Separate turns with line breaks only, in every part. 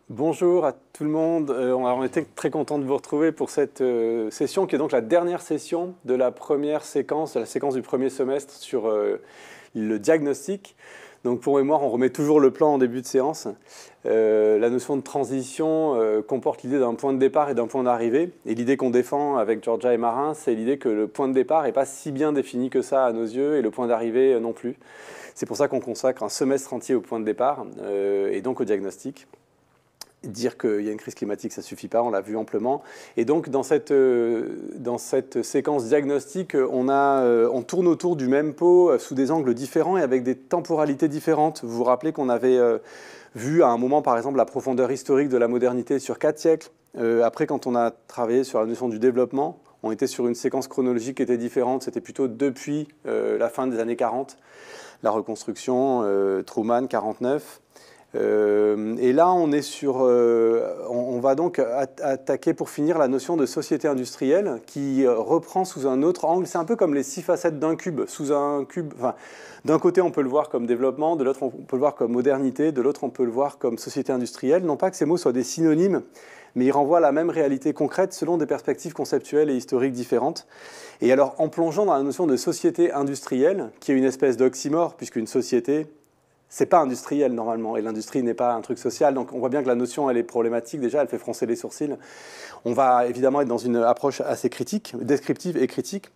Bonjour à tout le monde, on était très content de vous retrouver pour cette session qui est donc la dernière session de la première séquence, de la séquence du premier semestre sur le diagnostic. Donc pour mémoire, on remet toujours le plan en début de séance. La notion de transition comporte l'idée d'un point de départ et d'un point d'arrivée. Et l'idée qu'on défend avec Georgia et Marin, c'est l'idée que le point de départ n'est pas si bien défini que ça à nos yeux et le point d'arrivée non plus. C'est pour ça qu'on consacre un semestre entier au point de départ et donc au diagnostic. Dire qu'il y a une crise climatique, ça ne suffit pas, on l'a vu amplement. Et donc, dans cette séquence diagnostique, on tourne autour du même pot sous des angles différents et avec des temporalités différentes. Vous vous rappelez qu'on avait vu à un moment, par exemple, la profondeur historique de la modernité sur 4 siècles. Après, quand on a travaillé sur la notion du développement, on était sur une séquence chronologique qui était différente. C'était plutôt depuis la fin des années 40, la reconstruction, Truman, 49. Et là, on va donc attaquer pour finir la notion de société industrielle qui reprend sous un autre angle. C'est un peu comme les 6 facettes d'un cube. Sous un cube, enfin, d'un côté, on peut le voir comme développement, de l'autre, on peut le voir comme modernité, de l'autre, on peut le voir comme société industrielle. Non pas que ces mots soient des synonymes, mais ils renvoient à la même réalité concrète selon des perspectives conceptuelles et historiques différentes. Et alors, en plongeant dans la notion de société industrielle, qui est une espèce d'oxymore, puisqu'une société, c'est pas industriel normalement, et l'industrie n'est pas un truc social, donc on voit bien que la notion elle est problématique déjà, elle fait froncer les sourcils. On va évidemment être dans une approche assez critique, descriptive et critique,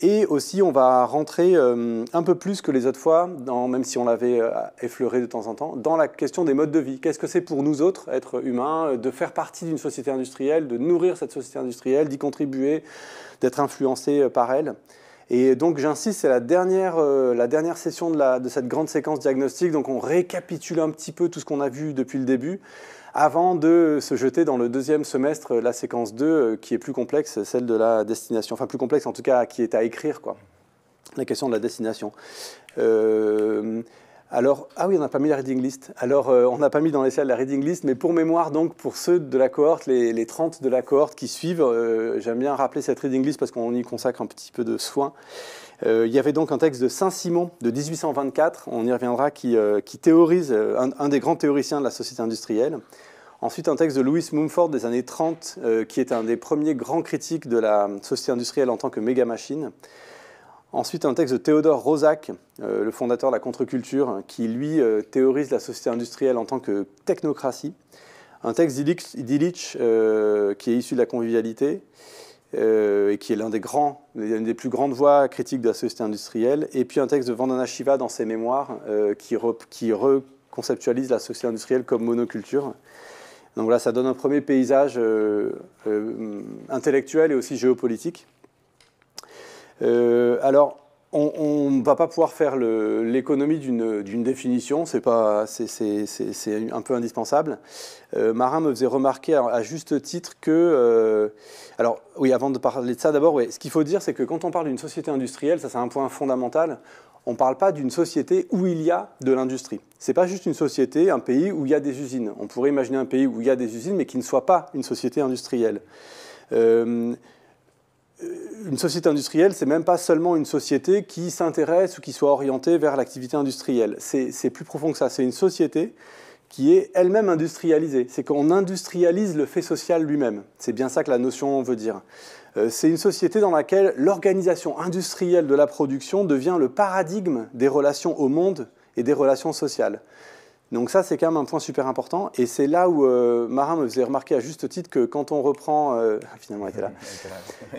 et aussi on va rentrer un peu plus que les autres fois, même si on l'avait effleuré de temps en temps, dans la question des modes de vie. Qu'est-ce que c'est pour nous autres, êtres humains, de faire partie d'une société industrielle, de nourrir cette société industrielle, d'y contribuer, d'être influencé par elle. Et donc j'insiste, c'est la dernière session de cette grande séquence diagnostique, donc on récapitule un petit peu tout ce qu'on a vu depuis le début, avant de se jeter dans le deuxième semestre, la séquence 2, qui est plus complexe, celle de la destination, enfin plus complexe en tout cas, qui est à écrire, quoi. La question de la destination. Alors, ah oui, on n'a pas mis la reading list. Alors, on n'a pas mis dans les salles la reading list, mais pour mémoire, donc, pour ceux de la cohorte, les 30 de la cohorte qui suivent, j'aime bien rappeler cette reading list parce qu'on y consacre un petit peu de soin. Il y avait donc un texte de Saint-Simon de 1824, on y reviendra, qui théorise, un des grands théoriciens de la société industrielle. Ensuite, un texte de Louis Mumford des années 30, qui est un des premiers grands critiques de la société industrielle en tant que méga-machine. Ensuite, un texte de Théodore Roszak, le fondateur de la contre-culture, qui, lui, théorise la société industrielle en tant que technocratie. Un texte d'Illich, qui est issu de la convivialité, et qui est l'une des plus grandes voix critiques de la société industrielle. Et puis un texte de Vandana Shiva dans ses mémoires, qui reconceptualise la société industrielle comme monoculture. Donc là, ça donne un premier paysage intellectuel et aussi géopolitique. Alors, on ne va pas pouvoir faire l'économie d'une définition, c'est un peu indispensable. Marin me faisait remarquer à juste titre que... alors, oui, avant de parler de ça, d'abord, ouais, ce qu'il faut dire, c'est que quand on parle d'une société industrielle, ça c'est un point fondamental, on ne parle pas d'une société où il y a de l'industrie. Ce n'est pas juste une société, un pays où il y a des usines. On pourrait imaginer un pays où il y a des usines, mais qui ne soit pas une société industrielle. Une société industrielle, c'est même pas seulement une société qui s'intéresse ou qui soit orientée vers l'activité industrielle. C'est plus profond que ça. C'est une société qui est elle-même industrialisée. C'est qu'on industrialise le fait social lui-même. C'est bien ça que la notion veut dire. C'est une société dans laquelle l'organisation industrielle de la production devient le paradigme des relations au monde et des relations sociales. Donc ça, c'est quand même un point super important. Et c'est là où Marin me faisait remarquer à juste titre que quand on reprend... finalement, elle était là.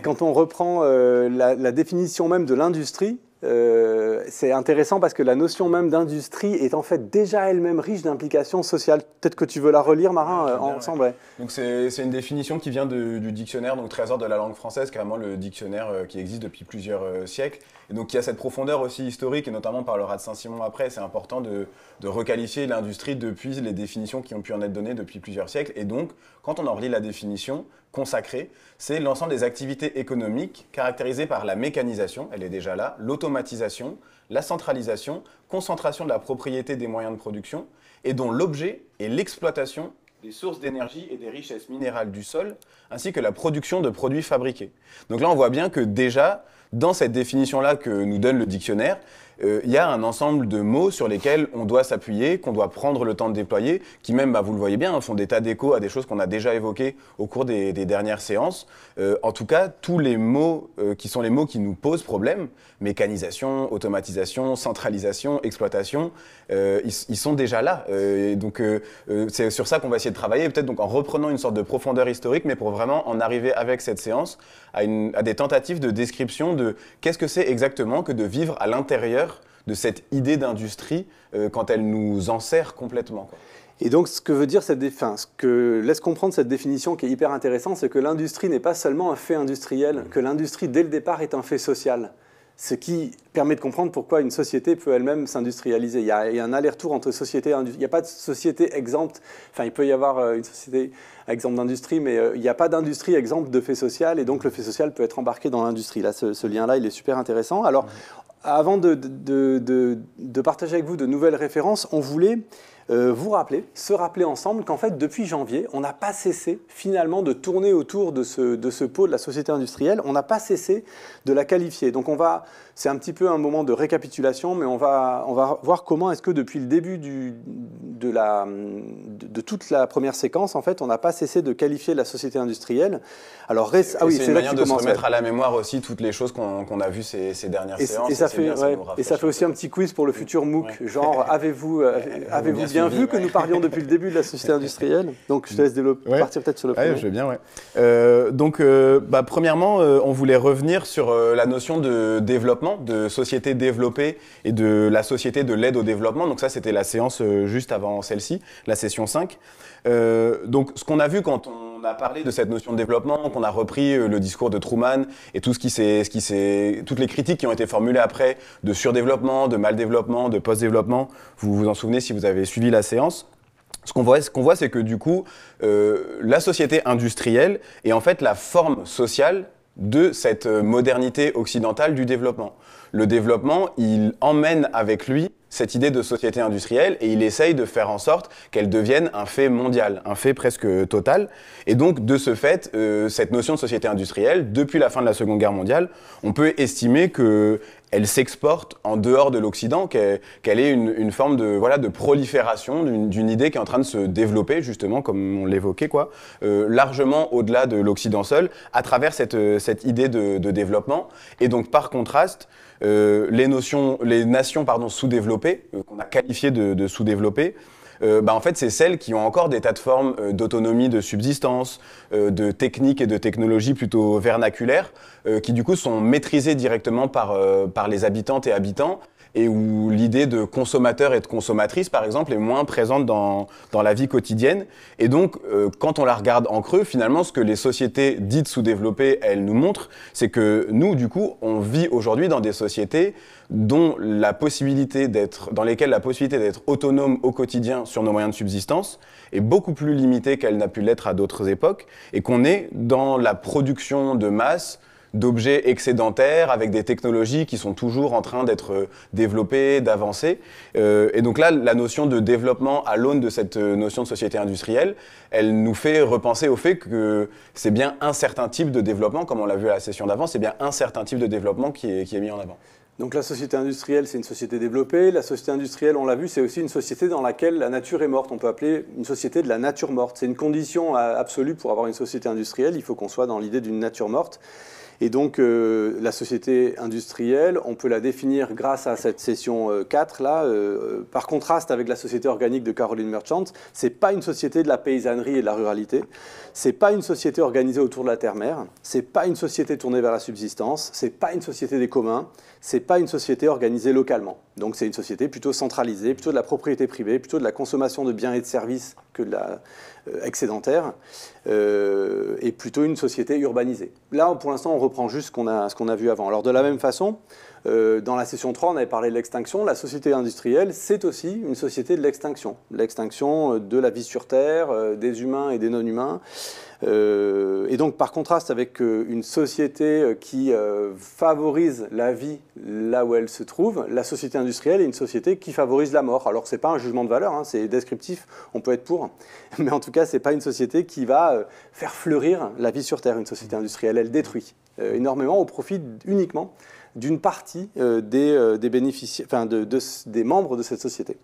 Quand on reprend la définition même de l'industrie, c'est intéressant parce que la notion même d'industrie est en fait déjà elle-même riche d'implications sociales. Peut-être que tu veux la relire, Marin, ensemble. Ouais.
Donc c'est une définition qui vient du dictionnaire, donc Trésor de la langue française, carrément le dictionnaire qui existe depuis plusieurs siècles. Et donc il y a cette profondeur aussi historique, et notamment par le rat de Saint-Simon après, c'est important de requalifier l'industrie depuis les définitions qui ont pu en être données depuis plusieurs siècles. Et donc, quand on en relit la définition consacrée, c'est l'ensemble des activités économiques caractérisées par la mécanisation, elle est déjà là, l'automatisation, la centralisation, concentration de la propriété des moyens de production, et dont l'objet est l'exploitation des sources d'énergie et des richesses minérales du sol, ainsi que la production de produits fabriqués. Donc là, on voit bien que déjà, dans cette définition-là que nous donne le dictionnaire, il y a un ensemble de mots sur lesquels on doit s'appuyer, qu'on doit prendre le temps de déployer, qui même, vous le voyez bien, font des tas d'échos à des choses qu'on a déjà évoquées au cours des dernières séances. En tout cas, tous les mots qui sont les mots qui nous posent problème, mécanisation, automatisation, centralisation, exploitation, ils sont déjà là. Donc c'est sur ça qu'on va essayer de travailler, peut-être donc en reprenant une sorte de profondeur historique, mais pour vraiment en arriver avec cette séance à des tentatives de description de qu'est-ce que c'est exactement que de vivre à l'intérieur de cette idée d'industrie quand elle nous enserre complètement, quoi.
Et donc, ce que veut dire ce que laisse comprendre cette définition qui est hyper intéressante, c'est que l'industrie n'est pas seulement un fait industriel, que l'industrie, dès le départ, est un fait social. Ce qui permet de comprendre pourquoi une société peut elle-même s'industrialiser. Il y a un aller-retour entre société et industrie. Il n'y a pas de société exempte. Enfin, il peut y avoir une société exempte d'industrie, mais il n'y a pas d'industrie exempte de fait social. Et donc, le fait social peut être embarqué dans l'industrie. Là, ce lien-là, il est super intéressant. Alors, avant de partager avec vous de nouvelles références, on voulait se rappeler ensemble qu'en fait, depuis janvier, on n'a pas cessé finalement de tourner autour de ce pot de la société industrielle. On n'a pas cessé de la qualifier. Donc c'est un petit peu un moment de récapitulation, mais on va voir comment est-ce que depuis le début de toute la première séquence, en fait, on n'a pas cessé de qualifier la société industrielle. Alors,
c'est une manière de se remettre à la mémoire aussi toutes les choses qu'on a vues ces dernières séances.
Et ça fait aussi un petit quiz pour le futur MOOC, genre avez-vous bien vu que nous parlions depuis le début de la société industrielle? Donc je te laisse partir peut-être sur le premier.
Je vais bien, premièrement, on voulait revenir sur la notion de développement, de société développée et de la société de l'aide au développement. Donc ça, c'était la séance juste avant celle-ci, la session 5. Donc ce qu'on a vu quand on a parlé de cette notion de développement, qu'on a repris le discours de Truman et toutes les critiques qui ont été formulées après de surdéveloppement, de mal-développement, de post-développement, vous vous en souvenez si vous avez suivi la séance. Ce qu'on voit, c'est que du coup, la société industrielle est en fait la forme sociale de cette modernité occidentale du développement. Le développement, il emmène avec lui cette idée de société industrielle et il essaye de faire en sorte qu'elle devienne un fait mondial, un fait presque total. Et donc, de ce fait, cette notion de société industrielle, depuis la fin de la Seconde Guerre mondiale, on peut estimer qu'elle s'exporte en dehors de l'Occident, qu'elle est une forme de prolifération d'une idée qui est en train de se développer, justement, comme on l'évoquait, largement au-delà de l'Occident seul, à travers cette idée de développement. Et donc, par contraste, les nations sous-développées, qu'on a qualifiées de sous-développées, en fait, c'est celles qui ont encore des tas de formes d'autonomie, de subsistance, de techniques et de technologies plutôt vernaculaires, qui du coup sont maîtrisées directement par les habitantes et habitants, et où l'idée de consommateur et de consommatrice, par exemple, est moins présente dans la vie quotidienne. Et donc, quand on la regarde en creux, finalement, ce que les sociétés dites sous-développées, elles nous montrent, c'est que nous, du coup, on vit aujourd'hui dans des sociétés dans lesquelles la possibilité d'être autonome au quotidien sur nos moyens de subsistance est beaucoup plus limitée qu'elle n'a pu l'être à d'autres époques, et qu'on est dans la production de masse, d'objets excédentaires avec des technologies qui sont toujours en train d'être développées, d'avancer. Et donc là, la notion de développement à l'aune de cette notion de société industrielle, elle nous fait repenser au fait que c'est bien un certain type de développement, comme on l'a vu à la session d'avant, c'est bien un certain type de développement qui est mis en avant.
Donc la société industrielle, c'est une société développée. La société industrielle, on l'a vu, c'est aussi une société dans laquelle la nature est morte. On peut appeler une société de la nature morte. C'est une condition absolue pour avoir une société industrielle. Il faut qu'on soit dans l'idée d'une nature morte. Et donc, la société industrielle, on peut la définir grâce à cette session 4, là, par contraste avec la société organique de Caroline Merchant. Ce n'est pas une société de la paysannerie et de la ruralité. Ce n'est pas une société organisée autour de la terre-mère. Ce n'est pas une société tournée vers la subsistance. Ce n'est pas une société des communs. Ce n'est pas une société organisée localement. Donc, c'est une société plutôt centralisée, plutôt de la propriété privée, plutôt de la consommation de biens et de services que de la excédentaire, et plutôt une société urbanisée. Là, pour l'instant, on reprend juste ce qu'on a vu avant. Alors, de la même façon, dans la session 3, on avait parlé de l'extinction. La société industrielle, c'est aussi une société de l'extinction. L'extinction de la vie sur Terre, des humains et des non-humains. Et donc, par contraste avec une société qui favorise la vie là où elle se trouve, la société industrielle est une société qui favorise la mort. Alors, ce n'est pas un jugement de valeur, hein, c'est descriptif, on peut être pour, mais en tout cas, ce n'est pas une société qui va faire fleurir la vie sur Terre. Une société industrielle, elle détruit. énormément au profit uniquement d'une partie des bénéficiaires, enfin des membres de cette société.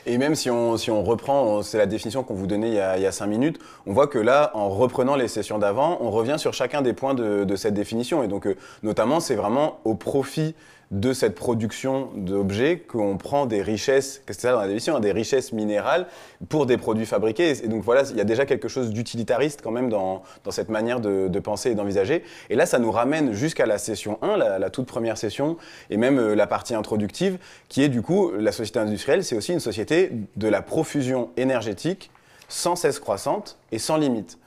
Et même si on reprend, c'est la définition qu'on vous donnait il y a 5 minutes, on voit que là, en reprenant les sessions d'avant, on revient sur chacun des points de cette définition. Et donc, notamment, c'est vraiment au profit de cette production d'objets qu'on prend des richesses, c'est ça dans la définition, hein, des richesses minérales pour des produits fabriqués. Et donc voilà, il y a déjà quelque chose d'utilitariste quand même dans cette manière de penser et d'envisager. Et là, ça nous ramène jusqu'à la session 1, la toute première session, et même la partie introductive, qui est du coup, la société industrielle, c'est aussi une société de la profusion énergétique sans cesse croissante et sans limite.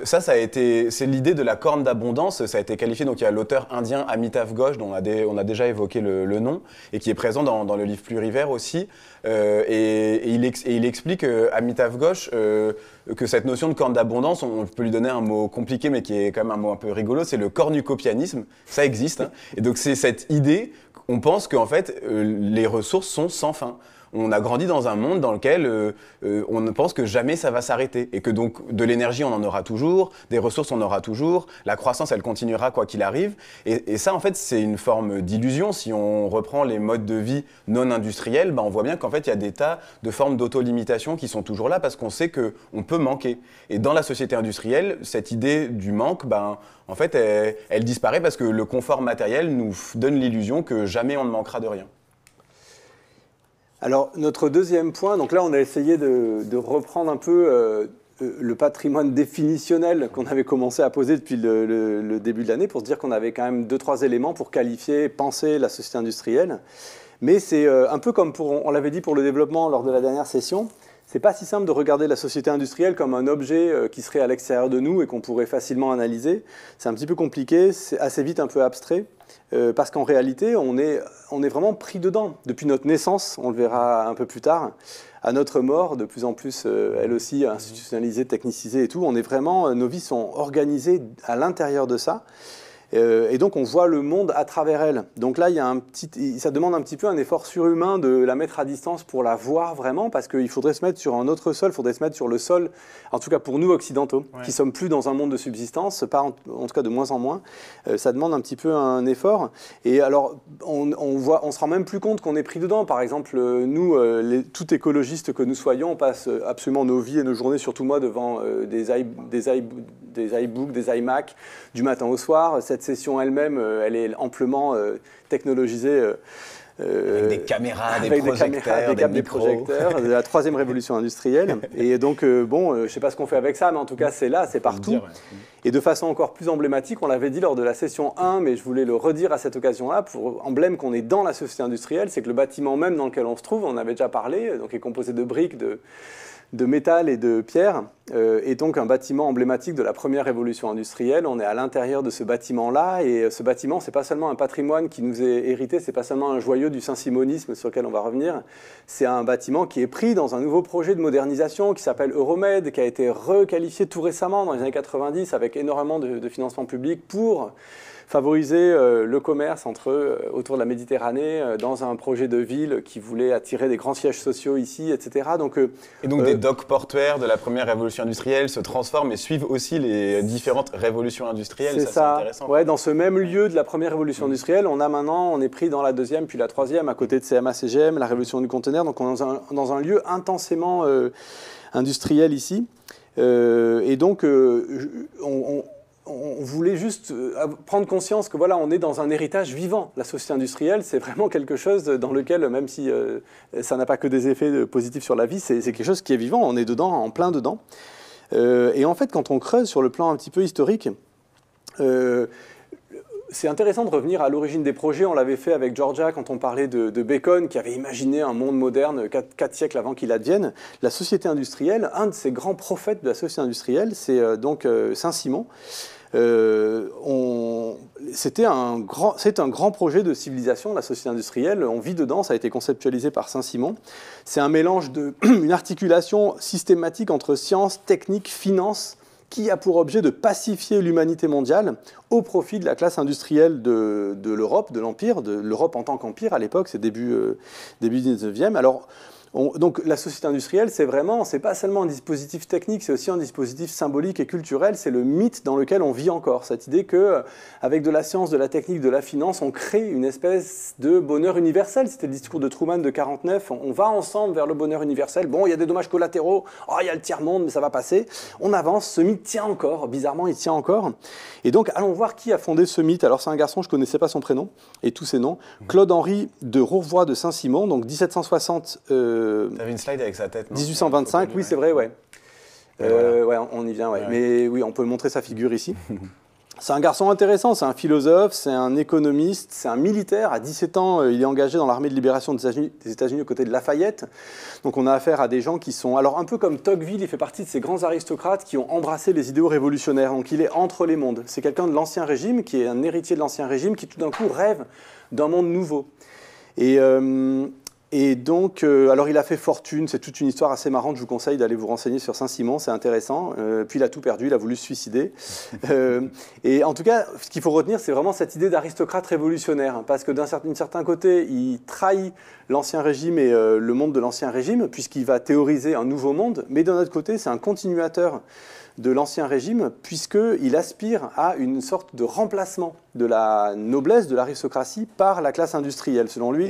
C'est l'idée de la corne d'abondance, ça a été qualifié, donc il y a l'auteur indien Amitav Ghosh, dont on a déjà évoqué le nom, et qui est présent dans le livre Plurivers aussi, et il explique, Amitav Ghosh, que cette notion de corne d'abondance, on peut lui donner un mot compliqué, mais qui est quand même un mot un peu rigolo, c'est le cornucopianisme, ça existe, hein, et donc c'est cette idée, on pense qu'en fait, les ressources sont sans fin. On a grandi dans un monde dans lequel on ne pense que jamais ça va s'arrêter et que donc de l'énergie on en aura toujours, des ressources on en aura toujours, la croissance elle continuera quoi qu'il arrive et ça en fait c'est une forme d'illusion. Si on reprend les modes de vie non industriels, on voit bien qu'en fait il y a des tas de formes d'auto-limitation qui sont toujours là parce qu'on sait qu'on peut manquer. Et dans la société industrielle, cette idée du manque, en fait elle disparaît parce que le confort matériel nous donne l'illusion que jamais on ne manquera de rien.
Alors, notre deuxième point, donc là, on a essayé de reprendre un peu le patrimoine définitionnel qu'on avait commencé à poser depuis le début de l'année pour se dire qu'on avait quand même 2-3 éléments pour qualifier, penser la société industrielle. Mais c'est un peu comme on l'avait dit pour le développement lors de la dernière session, c'est pas si simple de regarder la société industrielle comme un objet qui serait à l'extérieur de nous et qu'on pourrait facilement analyser. C'est un petit peu compliqué, c'est assez vite un peu abstrait. Parce qu'en réalité, on est vraiment pris dedans. Depuis notre naissance, on le verra un peu plus tard, à notre mort, de plus en plus, elle aussi, institutionnalisée, technicisée et tout, nos vies sont organisées à l'intérieur de ça. Et donc on voit le monde à travers elle. Donc là, ça demande un petit peu un effort surhumain de la mettre à distance pour la voir vraiment, parce qu'il faudrait se mettre sur un autre sol, il faudrait se mettre sur le sol, en tout cas pour nous occidentaux, qui ne sommes plus dans un monde de subsistance, pas en tout cas de moins en moins. Ça demande un petit peu un effort. Et alors, on se rend même plus compte qu'on est pris dedans. Par exemple, nous, tout écologistes que nous soyons, on passe absolument nos vies et nos journées, surtout moi, devant des iBooks, des iMac, du matin au soir. Cette session elle-même, elle est amplement technologisée.
Avec des caméras, des projecteurs, des
projecteurs, de la troisième révolution industrielle. Et donc, je ne sais pas ce qu'on fait avec ça, mais en tout cas, c'est là, c'est partout. Et de façon encore plus emblématique, on l'avait dit lors de la session 1, mais je voulais le redire à cette occasion-là, pour emblème qu'on est dans la société industrielle, c'est que le bâtiment même dans lequel on se trouve, on en avait déjà parlé, donc est composé de briques, de métal et de pierre, et donc un bâtiment emblématique de la première révolution industrielle. On est à l'intérieur de ce bâtiment-là, et ce bâtiment, c'est pas seulement un patrimoine qui nous est hérité, c'est pas seulement un joyau du saint-simonisme sur lequel on va revenir, c'est un bâtiment qui est pris dans un nouveau projet de modernisation qui s'appelle Euromed, qui a été requalifié tout récemment dans les années 90 avec énormément de financement public pour favoriser le commerce autour de la Méditerranée dans un projet de ville qui voulait attirer des grands sièges sociaux ici, etc.
Et donc des docks portuaires de la première révolution industrielle se transforment et suivent aussi les différentes révolutions industrielles.
C'est intéressant. Ouais, dans ce même lieu de la première révolution industrielle, on est pris dans la deuxième puis la troisième, à côté de CMA-CGM, la révolution du conteneur. Donc on est dans un lieu intensément industriel ici. Et donc on voulait juste prendre conscience que voilà, on est dans un héritage vivant. La société industrielle, c'est vraiment quelque chose dans lequel, même si ça n'a pas que des effets positifs sur la vie, c'est quelque chose qui est vivant, on est dedans, en plein dedans. Et en fait, quand on creuse sur le plan un petit peu historique, c'est intéressant de revenir à l'origine des projets. On l'avait fait avec Georgia quand on parlait de Bacon, qui avait imaginé un monde moderne 4 siècles avant qu'il advienne. La société industrielle, un de ces grands prophètes de la société industrielle, c'est donc Saint-Simon. C'est un grand projet de civilisation, la société industrielle. On vit dedans, ça a été conceptualisé par Saint-Simon. C'est un mélange une articulation systématique entre science, technique, finance, qui a pour objet de pacifier l'humanité mondiale au profit de la classe industrielle de l'Europe, de l'Empire, de l'Europe en tant qu'empire à l'époque, c'est début 19e. Alors, Donc la société industrielle, c'est pas seulement un dispositif technique, c'est aussi un dispositif symbolique et culturel. C'est le mythe dans lequel on vit encore. Cette idée que, avec de la science, de la technique, de la finance, on crée une espèce de bonheur universel. C'était le discours de Truman de 49. On va ensemble vers le bonheur universel. Bon, il y a des dommages collatéraux. Oh, il y a le tiers-monde, mais ça va passer. On avance. Ce mythe tient encore. Bizarrement, il tient encore. Et donc, allons voir qui a fondé ce mythe. Alors, c'est un garçon, je ne connaissais pas son prénom et tous ses noms. Claude-Henri de Rouvroy de Saint-Simon, donc 1760.
T'avais une slide avec sa tête, non?
1825, oui, c'est vrai, ouais.
Voilà.
Ouais, on y vient, ouais. Mais oui, on peut montrer sa figure ici. C'est un garçon intéressant, c'est un philosophe, c'est un économiste, c'est un militaire. À 17 ans, il est engagé dans l'armée de libération des États-Unis aux côtés de Lafayette. Donc on a affaire à des gens qui sont... Alors un peu comme Tocqueville, il fait partie de ces grands aristocrates qui ont embrassé les idéaux révolutionnaires. Donc il est entre les mondes. C'est quelqu'un de l'Ancien Régime, qui est un héritier de l'Ancien Régime, qui tout d'un coup rêve d'un monde nouveau. Et donc, alors il a fait fortune, c'est toute une histoire assez marrante, je vous conseille d'aller vous renseigner sur Saint-Simon, c'est intéressant. Puis il a tout perdu, il a voulu se suicider. Et en tout cas, ce qu'il faut retenir, c'est vraiment cette idée d'aristocrate révolutionnaire, parce que d'un certain côté, il trahit l'Ancien Régime et le monde de l'Ancien Régime, puisqu'il va théoriser un nouveau monde, mais d'un autre côté, c'est un continuateur de l'Ancien Régime, puisqu'il aspire à une sorte de remplacement de la noblesse, de l'aristocratie, par la classe industrielle, selon lui.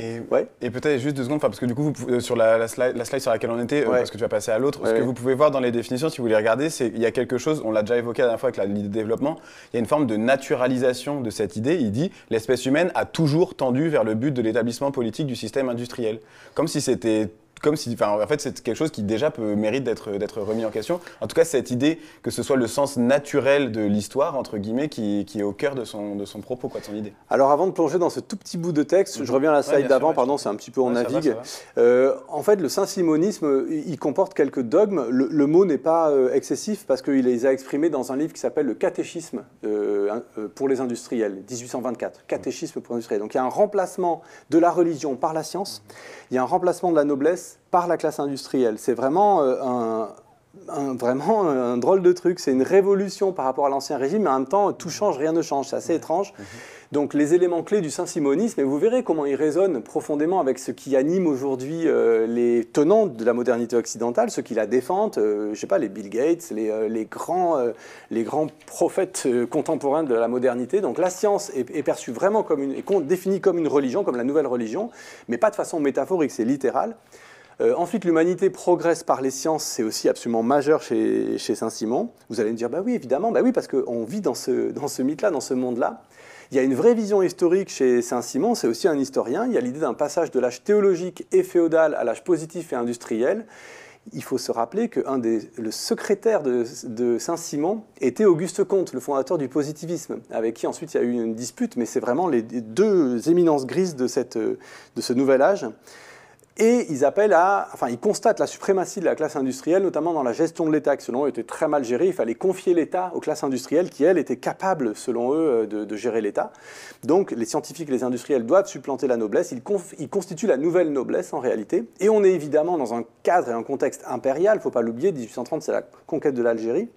Et peut-être juste 2 secondes, parce que du coup, sur la slide sur laquelle on était, parce que tu vas passer à l'autre, ce que vous pouvez voir dans les définitions, si vous les regardez, c'est qu'il y a quelque chose, on l'a déjà évoqué la dernière fois avec l'idée de développement, il y a une forme de naturalisation de cette idée. Il dit « l'espèce humaine a toujours tendu vers le but de l'établissement politique du système industriel ». Comme si c'était... en fait, c'est quelque chose qui déjà mérite d'être remis en question. En tout cas, cette idée que ce soit le sens naturel de l'histoire, entre guillemets, qui est au cœur de son propos, quoi, de son idée.
Alors, avant de plonger dans ce tout petit bout de texte, je reviens à la slide d'avant, pardon, c'est un petit peu on navigue. En fait, le saint-simonisme, il comporte quelques dogmes. Le mot n'est pas excessif parce qu'il les a exprimés dans un livre qui s'appelle le Catéchisme pour les industriels, 1824. Catéchisme pour les industriels. Donc, il y a un remplacement de la religion par la science. Il y a un remplacement de la noblesse par la classe industrielle. C'est vraiment un drôle de truc. C'est une révolution par rapport à l'Ancien Régime, mais en même temps, tout change, rien ne change. C'est assez étrange. Donc les éléments clés du saint-simonisme, et vous verrez comment ils résonnent profondément avec ce qui anime aujourd'hui les tenants de la modernité occidentale, ceux qui la défendent, je sais pas, les Bill Gates, les grands prophètes contemporains de la modernité. Donc la science est perçue vraiment comme définie comme une religion, comme la nouvelle religion, mais pas de façon métaphorique, c'est littéral. Ensuite, l'humanité progresse par les sciences, c'est aussi absolument majeur chez Saint-Simon. Vous allez me dire, bah oui, évidemment, bah oui, parce qu'on vit dans ce mythe-là, dans ce monde-là. Il y a une vraie vision historique chez Saint-Simon, c'est aussi un historien. Il y a l'idée d'un passage de l'âge théologique et féodal à l'âge positif et industriel. Il faut se rappeler que le secrétaire de Saint-Simon était Auguste Comte, le fondateur du positivisme, avec qui ensuite il y a eu une dispute, mais c'est vraiment les 2 éminences grises de ce nouvel âge. Et ils constatent la suprématie de la classe industrielle, notamment dans la gestion de l'État, qui selon eux était très mal gérée. Il fallait confier l'État aux classes industrielles qui, elles, étaient capables, selon eux, de gérer l'État. Donc les scientifiques et les industriels doivent supplanter la noblesse. Ils constituent la nouvelle noblesse, en réalité. Et on est évidemment dans un cadre et un contexte impérial. Il ne faut pas l'oublier, 1830, c'est la conquête de l'Algérie.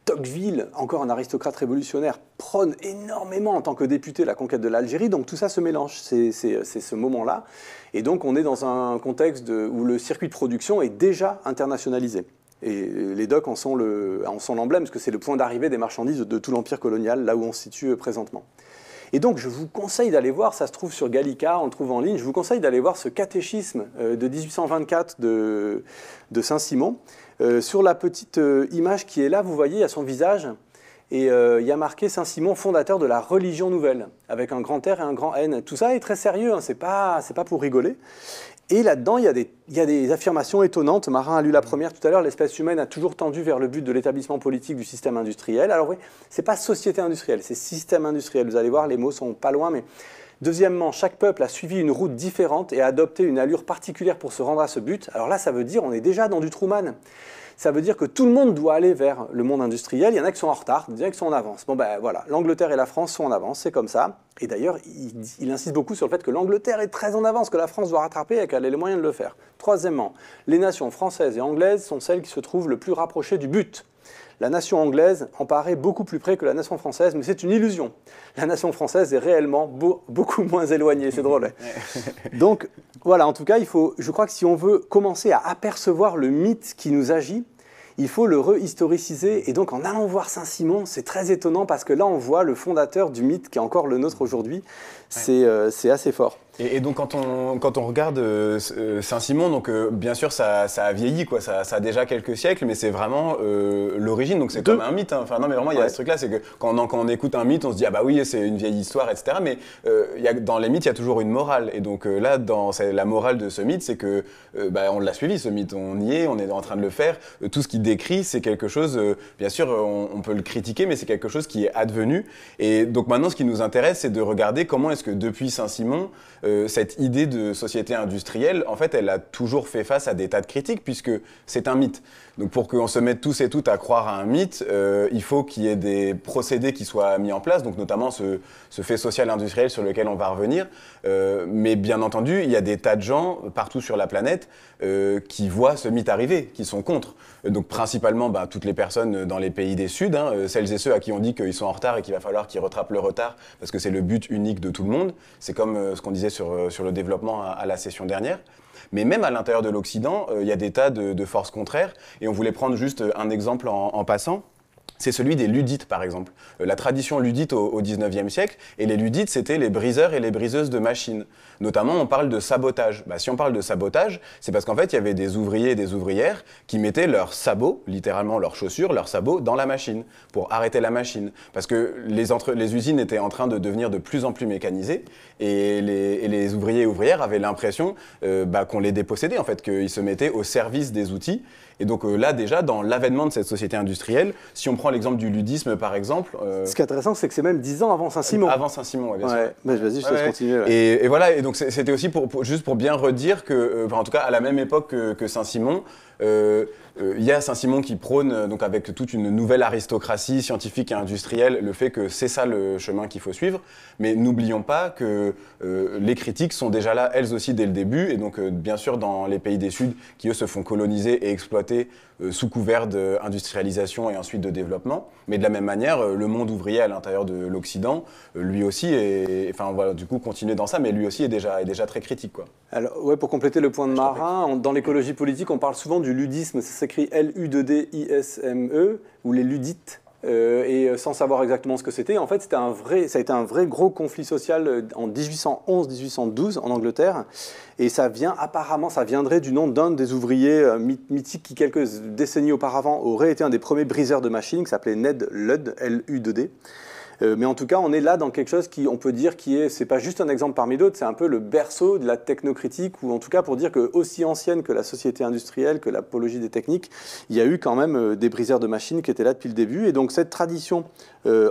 Tocqueville, encore un aristocrate révolutionnaire, prône énormément en tant que député la conquête de l'Algérie, donc tout ça se mélange, c'est ce moment-là. Et donc on est dans un contexte où le circuit de production est déjà internationalisé. Et les docks en sont l'emblème, parce que c'est le point d'arrivée des marchandises de tout l'empire colonial, là où on se situe présentement. Et donc je vous conseille d'aller voir, ça se trouve sur Gallica, on le trouve en ligne, je vous conseille d'aller voir ce catéchisme de 1824 de Saint-Simon. Sur la petite image qui est là, vous voyez, il y a son visage, et il y a marqué Saint-Simon, fondateur de la religion nouvelle, avec un grand R et un grand N. Tout ça est très sérieux, hein, c'est pas pour rigoler. Et là-dedans, il y a des affirmations étonnantes. Marin a lu la première tout à l'heure, l'espèce humaine a toujours tendu vers le but de l'établissement politique du système industriel. Alors oui, c'est pas société industrielle, c'est système industriel. Vous allez voir, les mots sont pas loin, mais... Deuxièmement, chaque peuple a suivi une route différente et a adopté une allure particulière pour se rendre à ce but. Alors là, ça veut dire on est déjà dans du Truman. Ça veut dire que tout le monde doit aller vers le monde industriel. Il y en a qui sont en retard, il y en a qui sont en avance. Bon ben voilà, l'Angleterre et la France sont en avance, c'est comme ça. Et d'ailleurs, il insiste beaucoup sur le fait que l'Angleterre est très en avance, que la France doit rattraper et qu'elle ait les moyens de le faire. Troisièmement, les nations françaises et anglaises sont celles qui se trouvent le plus rapprochées du but. la nation anglaise en paraît beaucoup plus près que la nation française, mais c'est une illusion. La nation française est réellement beaucoup moins éloignée, c'est drôle. Donc voilà, en tout cas, je crois que si on veut commencer à apercevoir le mythe qui nous agit, il faut le rehistoriciser. Et donc, en allant voir Saint-Simon, c'est très étonnant parce que là, on voit le fondateur du mythe qui est encore le nôtre aujourd'hui. C'est assez fort.
Et donc, quand on regarde Saint-Simon, donc bien sûr, ça a vieilli, quoi. Ça a déjà quelques siècles, mais c'est vraiment l'origine. Donc, c'est comme un mythe. Hein. Enfin, non, mais vraiment, il y a ce truc-là, c'est que quand on écoute un mythe, on se dit, ah bah oui, c'est une vieille histoire, etc. Mais dans les mythes, il y a toujours une morale. Et donc là, la morale de ce mythe, c'est que on l'a suivi, ce mythe. On y est, on est en train de le faire. Tout ce qu'il décrit, c'est quelque chose, bien sûr, on peut le critiquer, mais c'est quelque chose qui est advenu. Et donc maintenant, ce qui nous intéresse, c'est de regarder comment est-ce que depuis Saint-Simon, cette idée de société industrielle, en fait, elle a toujours fait face à des tas de critiques, puisque c'est un mythe. Donc pour qu'on se mette tous et toutes à croire à un mythe, il faut qu'il y ait des procédés qui soient mis en place, donc notamment ce fait social industriel sur lequel on va revenir. Mais bien entendu, il y a des tas de gens partout sur la planète qui voient ce mythe arriver, qui sont contre. Donc principalement toutes les personnes dans les pays des Sud, celles et ceux à qui on dit qu'ils sont en retard et qu'il va falloir qu'ils rattrapent le retard, parce que c'est le but unique de tout le monde. C'est comme ce qu'on disait sur le développement à la session dernière. Mais même à l'intérieur de l'Occident, il y a des tas de forces contraires. Et on voulait prendre juste un exemple en passant. C'est celui des Ludites, par exemple. La tradition ludite au XIXe siècle, et les Ludites, c'était les briseurs et les briseuses de machines. Notamment, on parle de sabotage. Si on parle de sabotage, c'est parce qu'en fait, il y avait des ouvriers et des ouvrières qui mettaient leurs sabots, littéralement leurs chaussures, leurs sabots, dans la machine, pour arrêter la machine. Parce que les usines étaient en train de devenir de plus en plus mécanisées, et les ouvriers et ouvrières avaient l'impression qu'on les dépossédait, en fait, qu'ils se mettaient au service des outils. Et donc là, déjà, dans l'avènement de cette société industrielle, si on prend l'exemple du ludisme, par exemple...
Ce qui est intéressant, c'est que c'est même 10 ans avant Saint-Simon.
Avant Saint-Simon, oui, bien sûr.
Vas-y, je te laisse continuer. Ouais.
Et voilà, et donc c'était aussi juste pour bien redire que, en tout cas, à la même époque que Saint-Simon, il y a Saint-Simon qui prône, donc avec toute une nouvelle aristocratie scientifique et industrielle, le fait que c'est ça le chemin qu'il faut suivre. Mais n'oublions pas que les critiques sont déjà là, elles aussi, dès le début. Et donc, bien sûr, dans les pays des Sud, qui eux se font coloniser et exploiter sous couvert d'industrialisation et ensuite de développement. Mais de la même manière, le monde ouvrier à l'intérieur de l'Occident, lui aussi, du coup, continuer dans ça, mais lui aussi est déjà très critique, quoi.
Alors, pour compléter le point de Marin, dans l'écologie politique, on parle souvent du ludisme, ça s'écrit L-U-D-I-S-M-E, ou les ludites. Et sans savoir exactement ce que c'était. En fait, ça a été un vrai gros conflit social en 1811-1812 en Angleterre. Et ça viendrait du nom d'un des ouvriers mythiques qui, quelques décennies auparavant, aurait été un des premiers briseurs de machines, qui s'appelait Ned Ludd, L-U-D-D. Mais en tout cas, on est là dans quelque chose qui, on peut dire, c'est pas juste un exemple parmi d'autres, c'est un peu le berceau de la technocritique, ou en tout cas pour dire que aussi ancienne que la société industrielle, que l'apologie des techniques, il y a eu quand même des briseurs de machines qui étaient là depuis le début. Et donc cette tradition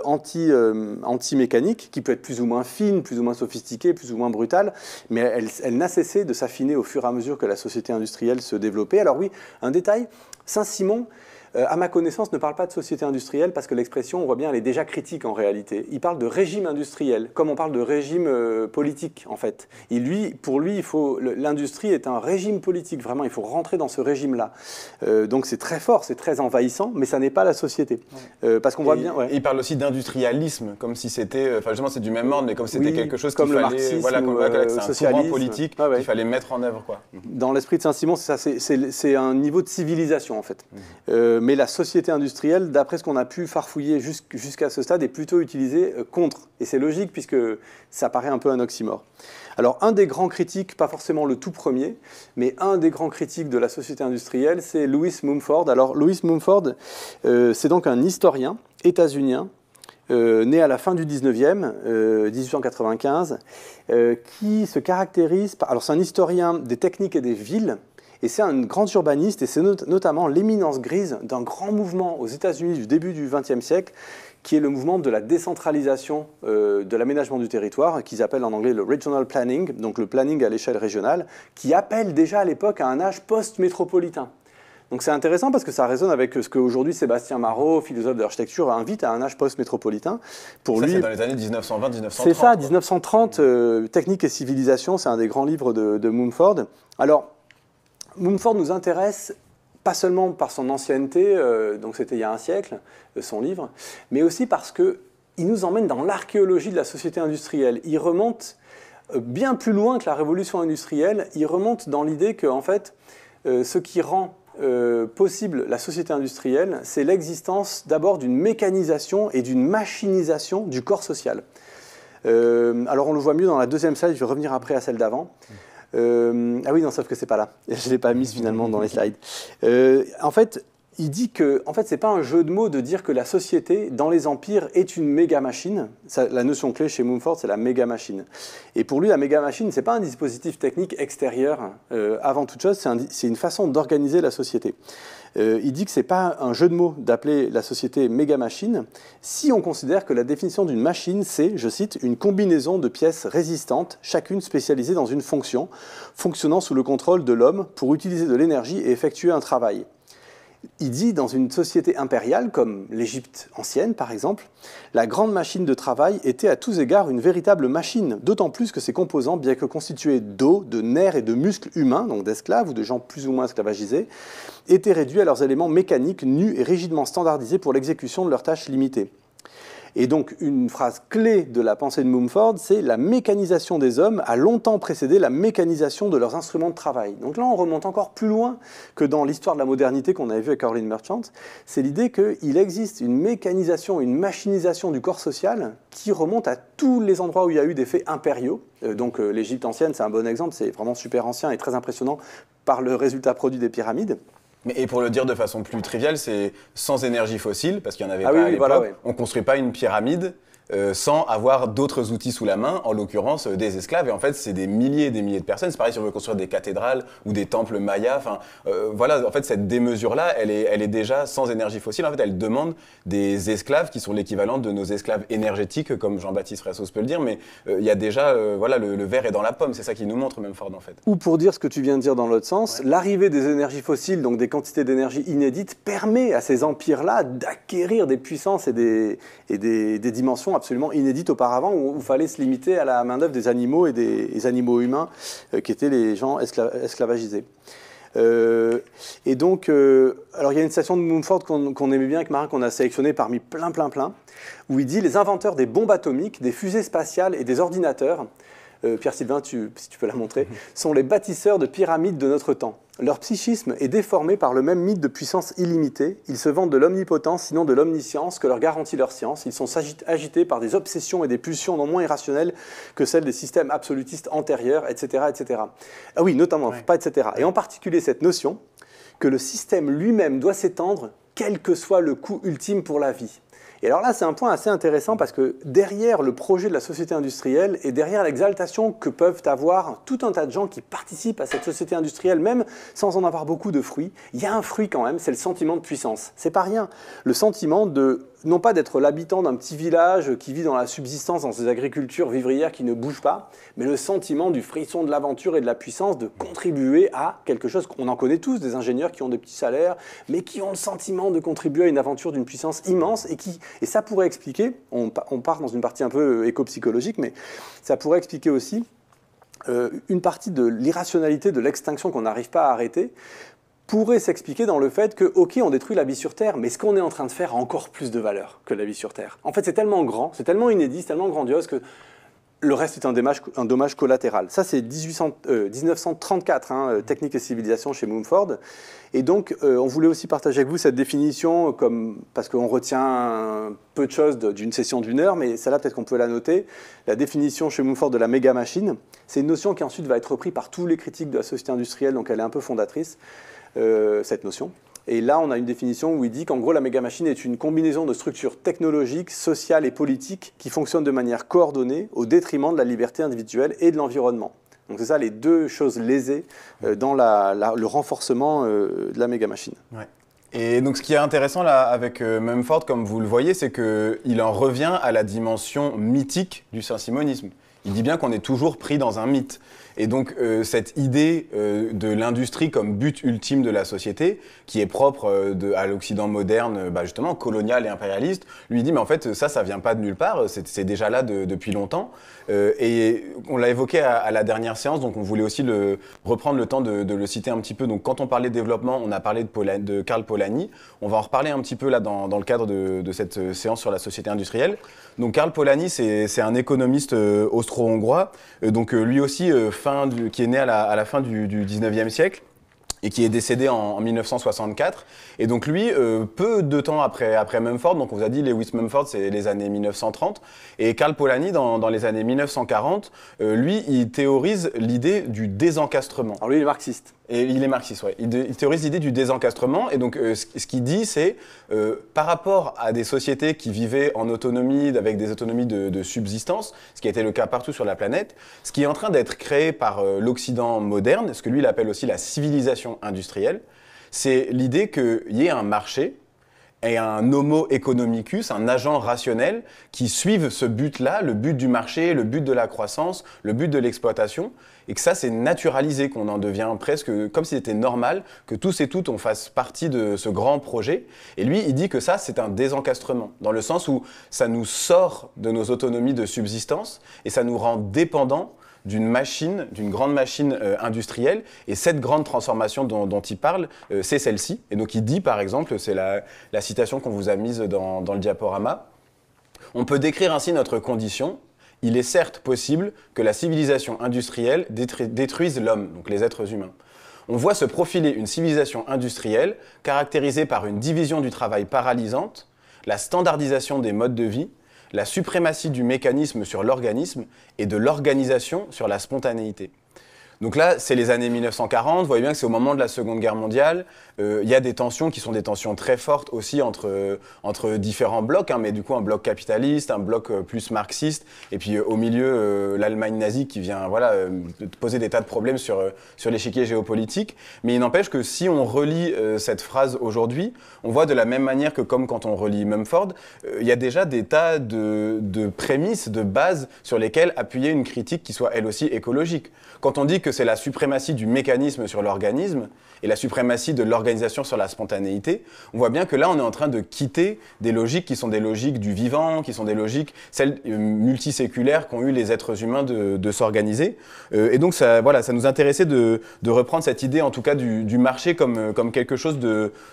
anti-mécanique, qui peut être plus ou moins fine, plus ou moins sophistiquée, plus ou moins brutale, mais elle n'a cessé de s'affiner au fur et à mesure que la société industrielle se développait. Alors oui, un détail, Saint-Simon, à ma connaissance, ne parle pas de société industrielle parce que l'expression, on voit bien, elle est déjà critique en réalité. Il parle de régime industriel, comme on parle de régime politique en fait. Et pour lui, l'industrie est un régime politique, vraiment, il faut rentrer dans ce régime-là. Donc c'est très fort, c'est très envahissant, mais ça n'est pas la société. Parce qu'on voit bien... Ouais.
Il parle aussi d'industrialisme, comme si c'était... Enfin justement, c'est du même ordre, mais comme si c'était quelque chose
comme
qu'il
le
fallait...
marxisme,
c'est un courant politique qu'il fallait mettre en œuvre, quoi.
Dans l'esprit de Saint-Simon, c'est un niveau de civilisation en fait. Mais la société industrielle, d'après ce qu'on a pu farfouiller jusqu'à ce stade, est plutôt utilisée contre. Et c'est logique puisque ça paraît un peu un oxymore. Alors, un des grands critiques, pas forcément le tout premier, mais un des grands critiques de la société industrielle, c'est Lewis Mumford. Alors, Lewis Mumford, c'est donc un historien états-unien, né à la fin du 19e, 1895, qui se caractérise par... Alors, c'est un historien des techniques et des villes, et c'est un grand urbaniste, et c'est notamment l'éminence grise d'un grand mouvement aux États-Unis du début du XXe siècle, qui est le mouvement de la décentralisation de l'aménagement du territoire, qu'ils appellent en anglais le regional planning, donc le planning à l'échelle régionale, qui appelle déjà à l'époque à un âge post-métropolitain. Donc c'est intéressant parce que ça résonne avec ce qu'aujourd'hui Sébastien Marot, philosophe de l'architecture, invite à un âge post-métropolitain.
Pour lui, c'est dans les années 1920-1930.
C'est ça, 1930, Technique et civilisation, c'est un des grands livres de Mumford. Alors, Mumford nous intéresse pas seulement par son ancienneté, donc c'était il y a un siècle, son livre, mais aussi parce qu'il nous emmène dans l'archéologie de la société industrielle. Il remonte bien plus loin que la révolution industrielle, il remonte dans l'idée que, en fait, ce qui rend possible la société industrielle, c'est l'existence d'abord d'une mécanisation et d'une machinisation du corps social. Alors on le voit mieux dans la deuxième slide, je vais revenir après à celle d'avant. Ah oui, non, sauf que c'est pas là. Je ne l'ai pas mise finalement dans les slides. En fait, il dit que c'est pas un jeu de mots de dire que la société, dans les empires, est une méga-machine. La notion clé chez Mumford, c'est la méga-machine. Et pour lui, la méga-machine, c'est pas un dispositif technique extérieur. Avant toute chose, c'est une façon d'organiser la société. Il dit que ce n'est pas un jeu de mots d'appeler la société méga-machine si on considère que la définition d'une machine, c'est, je cite, une combinaison de pièces résistantes, chacune spécialisée dans une fonction, fonctionnant sous le contrôle de l'homme pour utiliser de l'énergie et effectuer un travail. Il dit, dans une société impériale, comme l'Égypte ancienne par exemple, la grande machine de travail était à tous égards une véritable machine, d'autant plus que ses composants, bien que constitués d'os, de nerfs et de muscles humains, donc d'esclaves ou de gens plus ou moins esclavagisés, étaient réduits à leurs éléments mécaniques nus et rigidement standardisés pour l'exécution de leurs tâches limitées. Et donc, une phrase clé de la pensée de Mumford, c'est « La mécanisation des hommes a longtemps précédé la mécanisation de leurs instruments de travail ». Donc là, on remonte encore plus loin que dans l'histoire de la modernité qu'on avait vu avec Caroline Merchant. C'est l'idée qu'il existe une mécanisation, une machinisation du corps social qui remonte à tous les endroits où il y a eu des faits impériaux. Donc l'Égypte ancienne, c'est un bon exemple, c'est vraiment super ancien et très impressionnant par le résultat produit des pyramides.
Et pour le dire de façon plus triviale, c'est sans énergie fossile, parce qu'il n'y en avait pas à l'époque.
Voilà, oui.
On ne construit pas une pyramide sans avoir d'autres outils sous la main, en l'occurrence des esclaves. Et en fait, c'est des milliers et des milliers de personnes. C'est pareil si on veut construire des cathédrales ou des temples mayas. Enfin, voilà, en fait, cette démesure-là, elle est déjà sans énergie fossile. En fait, elle demande des esclaves qui sont l'équivalent de nos esclaves énergétiques, comme Jean-Baptiste Rassos peut le dire. Mais il y a déjà, voilà, le verre est dans la pomme. C'est ça qui nous montre Mumford, en fait.
Ou pour dire ce que tu viens de dire dans l'autre sens, l'arrivée des énergies fossiles, donc des quantités d'énergie inédites, permet à ces empires-là d'acquérir des puissances et des dimensions absolument inédites auparavant, où il fallait se limiter à la main-d'œuvre des animaux et des animaux humains qui étaient les gens esclavagisés. Et donc, alors il y a une citation de Mumford qu'on aimait bien avec Marin, qu'on a sélectionnée parmi plein, où il dit « Les inventeurs des bombes atomiques, des fusées spatiales et des ordinateurs, Pierre-Sylvain, si tu peux la montrer, sont les bâtisseurs de pyramides de notre temps. Leur psychisme est déformé par le même mythe de puissance illimitée. Ils se vantent de l'omnipotence, sinon de l'omniscience, que leur garantit leur science. Ils sont agités par des obsessions et des pulsions non moins irrationnelles que celles des systèmes absolutistes antérieurs, etc. etc. » Ah oui, notamment, pas etc. Et en particulier cette notion que le système lui-même doit s'étendre, quel que soit le coût ultime pour la vie. Et alors là, c'est un point assez intéressant parce que derrière le projet de la société industrielle et derrière l'exaltation que peuvent avoir tout un tas de gens qui participent à cette société industrielle, même sans en avoir beaucoup de fruits, il y a un fruit quand même, c'est le sentiment de puissance. C'est pas rien. Le sentiment de, non pas d'être l'habitant d'un petit village qui vit dans la subsistance, dans ses agricultures vivrières qui ne bougent pas, mais le sentiment du frisson de l'aventure et de la puissance de contribuer à quelque chose qu'on en connaît tous, des ingénieurs qui ont des petits salaires, mais qui ont le sentiment de contribuer à une aventure d'une puissance immense et ça pourrait expliquer, on part dans une partie un peu éco-psychologique, mais ça pourrait expliquer aussi une partie de l'irrationalité de l'extinction qu'on n'arrive pas à arrêter, pourrait s'expliquer dans le fait que, ok, on détruit la vie sur Terre, mais ce qu'on est en train de faire a encore plus de valeur que la vie sur Terre. En fait, c'est tellement grand, c'est tellement inédit, c'est tellement grandiose que le reste est un dommage collatéral. Ça, c'est 1934, Technique et civilisation chez Mumford. Et donc, on voulait aussi partager avec vous cette définition, parce qu'on retient peu de choses d'une session d'1 heure, mais celle-là, peut-être qu'on peut la noter. La définition chez Mumford de la méga-machine, c'est une notion qui ensuite va être reprise par tous les critiques de la société industrielle, donc elle est un peu fondatrice, cette notion. Et là, on a une définition où il dit qu'en gros, la méga-machine est une combinaison de structures technologiques, sociales et politiques qui fonctionnent de manière coordonnée au détriment de la liberté individuelle et de l'environnement. Donc c'est ça les deux choses lésées dans le renforcement de la méga-machine.
Ouais. Et donc ce qui est intéressant là avec Mumford, comme vous le voyez, c'est qu'il en revient à la dimension mythique du saint-simonisme. Il dit bien qu'on est toujours pris dans un mythe. Et donc, cette idée de l'industrie comme but ultime de la société, qui est propre à l'Occident moderne, justement, colonial et impérialiste, lui dit, mais en fait, ça vient pas de nulle part, c'est déjà là depuis longtemps. Et on l'a évoqué à la dernière séance, donc on voulait aussi reprendre le temps de le citer un petit peu. Donc, quand on parlait de développement, on a parlé de Karl Polanyi. On va en reparler un petit peu là dans le cadre de cette séance sur la société industrielle. Donc, Karl Polanyi, c'est un économiste austro-hongrois, donc lui aussi, qui est né à la fin du 19e siècle et qui est décédé en 1964. Et donc lui, peu de temps après Mumford, donc on vous a dit Lewis Mumford, c'est les années 1930, et Karl Polanyi, dans les années 1940, lui, il théorise l'idée du désencastrement.
Alors lui, il est marxiste.
Et il est marxiste, ouais. Il théorise l'idée du désencastrement. Et donc, ce qu'il dit, c'est par rapport à des sociétés qui vivaient en autonomie, avec des autonomies de subsistance, ce qui a été le cas partout sur la planète, ce qui est en train d'être créé par l'Occident moderne, ce que lui, il appelle aussi la civilisation industrielle, c'est l'idée qu'il y ait un marché et un homo economicus, un agent rationnel qui suive ce but-là, le but du marché, le but de la croissance, le but de l'exploitation, et que ça c'est naturalisé, qu'on en devient presque comme si c'était normal, que tous et toutes on fasse partie de ce grand projet. Et lui, il dit que ça c'est un désencastrement, dans le sens où ça nous sort de nos autonomies de subsistance et ça nous rend dépendants d'une grande machine industrielle. Et cette grande transformation dont il parle, c'est celle-ci. Et donc il dit, par exemple, c'est la citation qu'on vous a mise dans le diaporama, « On peut décrire ainsi notre condition. Il est certes possible que la civilisation industrielle détruise l'homme, donc les êtres humains. On voit se profiler une civilisation industrielle caractérisée par une division du travail paralysante, la standardisation des modes de vie, la suprématie du mécanisme sur l'organisme et de l'organisation sur la spontanéité. » Donc là, c'est les années 1940, vous voyez bien que c'est au moment de la Seconde Guerre mondiale. Il y a des tensions qui sont des tensions très fortes aussi entre différents blocs, mais du coup un bloc capitaliste, un bloc plus marxiste, et puis au milieu l'Allemagne nazie qui vient poser des tas de problèmes sur l'échiquier géopolitique. Mais il n'empêche que si on relit cette phrase aujourd'hui, on voit de la même manière que comme quand on relit Mumford, il y a déjà des tas de prémices, de bases sur lesquelles appuyer une critique qui soit elle aussi écologique. Quand on dit que c'est la suprématie du mécanisme sur l'organisme et la suprématie de l'organisation sur la spontanéité, on voit bien que là, on est en train de quitter des logiques qui sont des logiques du vivant, qui sont des logiques, celles multiséculaires qu'ont eu les êtres humains de s'organiser. Et donc, ça nous intéressait de reprendre cette idée, en tout cas, du marché comme quelque chose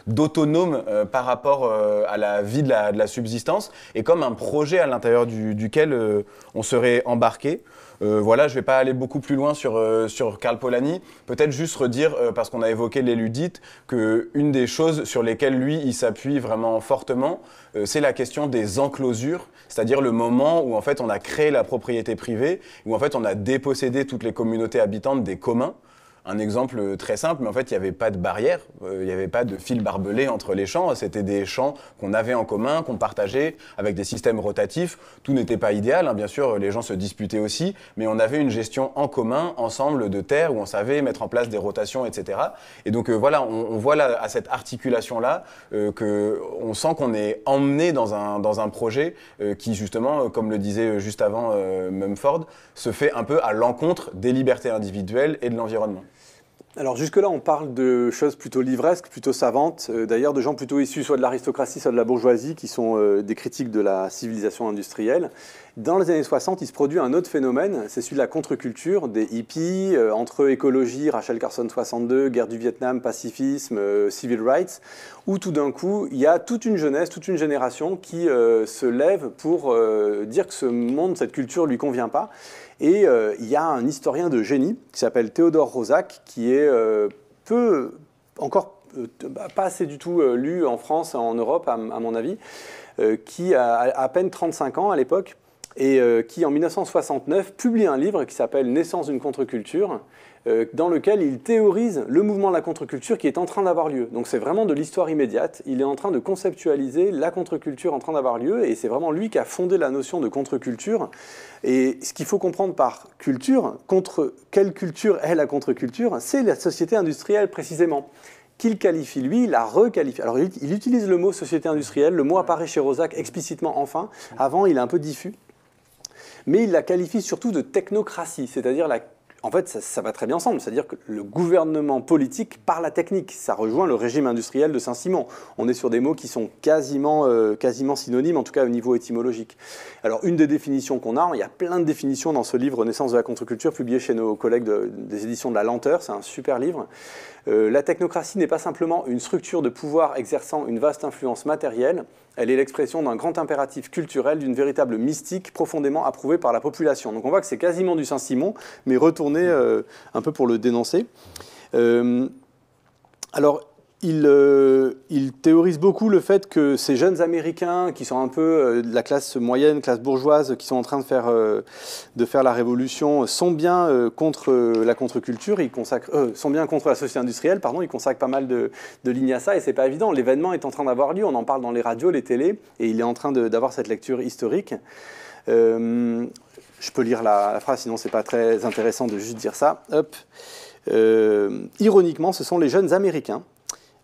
d'autonome par rapport à la vie de la subsistance et comme un projet à l'intérieur duquel on serait embarqué. Je ne vais pas aller beaucoup plus loin sur Karl Polanyi, peut-être juste redire, parce qu'on a évoqué les Ludites, qu'une des choses sur lesquelles lui, il s'appuie vraiment fortement, c'est la question des enclosures, c'est-à-dire le moment où en fait on a créé la propriété privée, où en fait on a dépossédé toutes les communautés habitantes des communs. Un exemple très simple, mais en fait, il n'y avait pas de barrière, il n'y avait pas de fil barbelé entre les champs. C'était des champs qu'on avait en commun, qu'on partageait avec des systèmes rotatifs. Tout n'était pas idéal, bien sûr, les gens se disputaient aussi, mais on avait une gestion en commun, ensemble, de terre, où on savait mettre en place des rotations, etc. Et donc on voit là, à cette articulation-là, qu'on sent qu'on est emmené dans un projet qui, justement, comme le disait juste avant Mumford, se fait un peu à l'encontre des libertés individuelles et de l'environnement.
Alors jusque-là, on parle de choses plutôt livresques, plutôt savantes, d'ailleurs de gens plutôt issus soit de l'aristocratie, soit de la bourgeoisie, qui sont des critiques de la civilisation industrielle. Dans les années 60, il se produit un autre phénomène, c'est celui de la contre-culture, des hippies, entre écologie, Rachel Carson 62, guerre du Vietnam, pacifisme, civil rights, où tout d'un coup, il y a toute une jeunesse, toute une génération qui se lève pour dire que ce monde, cette culture ne lui convient pas. Et il y a un historien de génie qui s'appelle Theodore Roszak, qui est pas assez du tout lu en France, en Europe, à mon avis, qui a à peine 35 ans à l'époque, et qui en 1969 publie un livre qui s'appelle « Naissance d'une contre-culture », dans lequel il théorise le mouvement de la contre-culture qui est en train d'avoir lieu. Donc c'est vraiment de l'histoire immédiate, il est en train de conceptualiser la contre-culture en train d'avoir lieu, et c'est vraiment lui qui a fondé la notion de contre-culture. Et ce qu'il faut comprendre par culture, contre quelle culture est la contre-culture, c'est la société industrielle précisément, qu'il qualifie lui, il la requalifie. Alors il utilise le mot société industrielle, le mot apparaît chez Roszak explicitement enfin, avant il est un peu diffus. mais il la qualifie surtout de technocratie, c'est-à-dire en fait, ça va très bien ensemble, c'est-à-dire que le gouvernement politique par la technique, ça rejoint le régime industriel de Saint-Simon. On est sur des mots qui sont quasiment synonymes, en tout cas au niveau étymologique. Alors, une des définitions qu'on a, il y a plein de définitions dans ce livre Naissance de la contre-culture, publié chez nos collègues des éditions de La Lenteur, c'est un super livre. La technocratie n'est pas simplement une structure de pouvoir exerçant une vaste influence matérielle, elle est l'expression d'un grand impératif culturel, d'une véritable mystique profondément approuvée par la population. Donc on voit que c'est quasiment du Saint-Simon, mais retourné un peu pour le dénoncer. Alors, il théorise beaucoup le fait que ces jeunes Américains, qui sont un peu de la classe moyenne, classe bourgeoise, qui sont en train de faire la révolution, sont bien contre la contre-culture, sont bien contre la société industrielle, pardon, ils consacrent pas mal de lignes à ça, et c'est pas évident. L'événement est en train d'avoir lieu, on en parle dans les radios, les télés, et il est en train d'avoir cette lecture historique. Je peux lire la phrase, sinon c'est pas très intéressant de juste dire ça. Hop. Ironiquement, ce sont les jeunes Américains,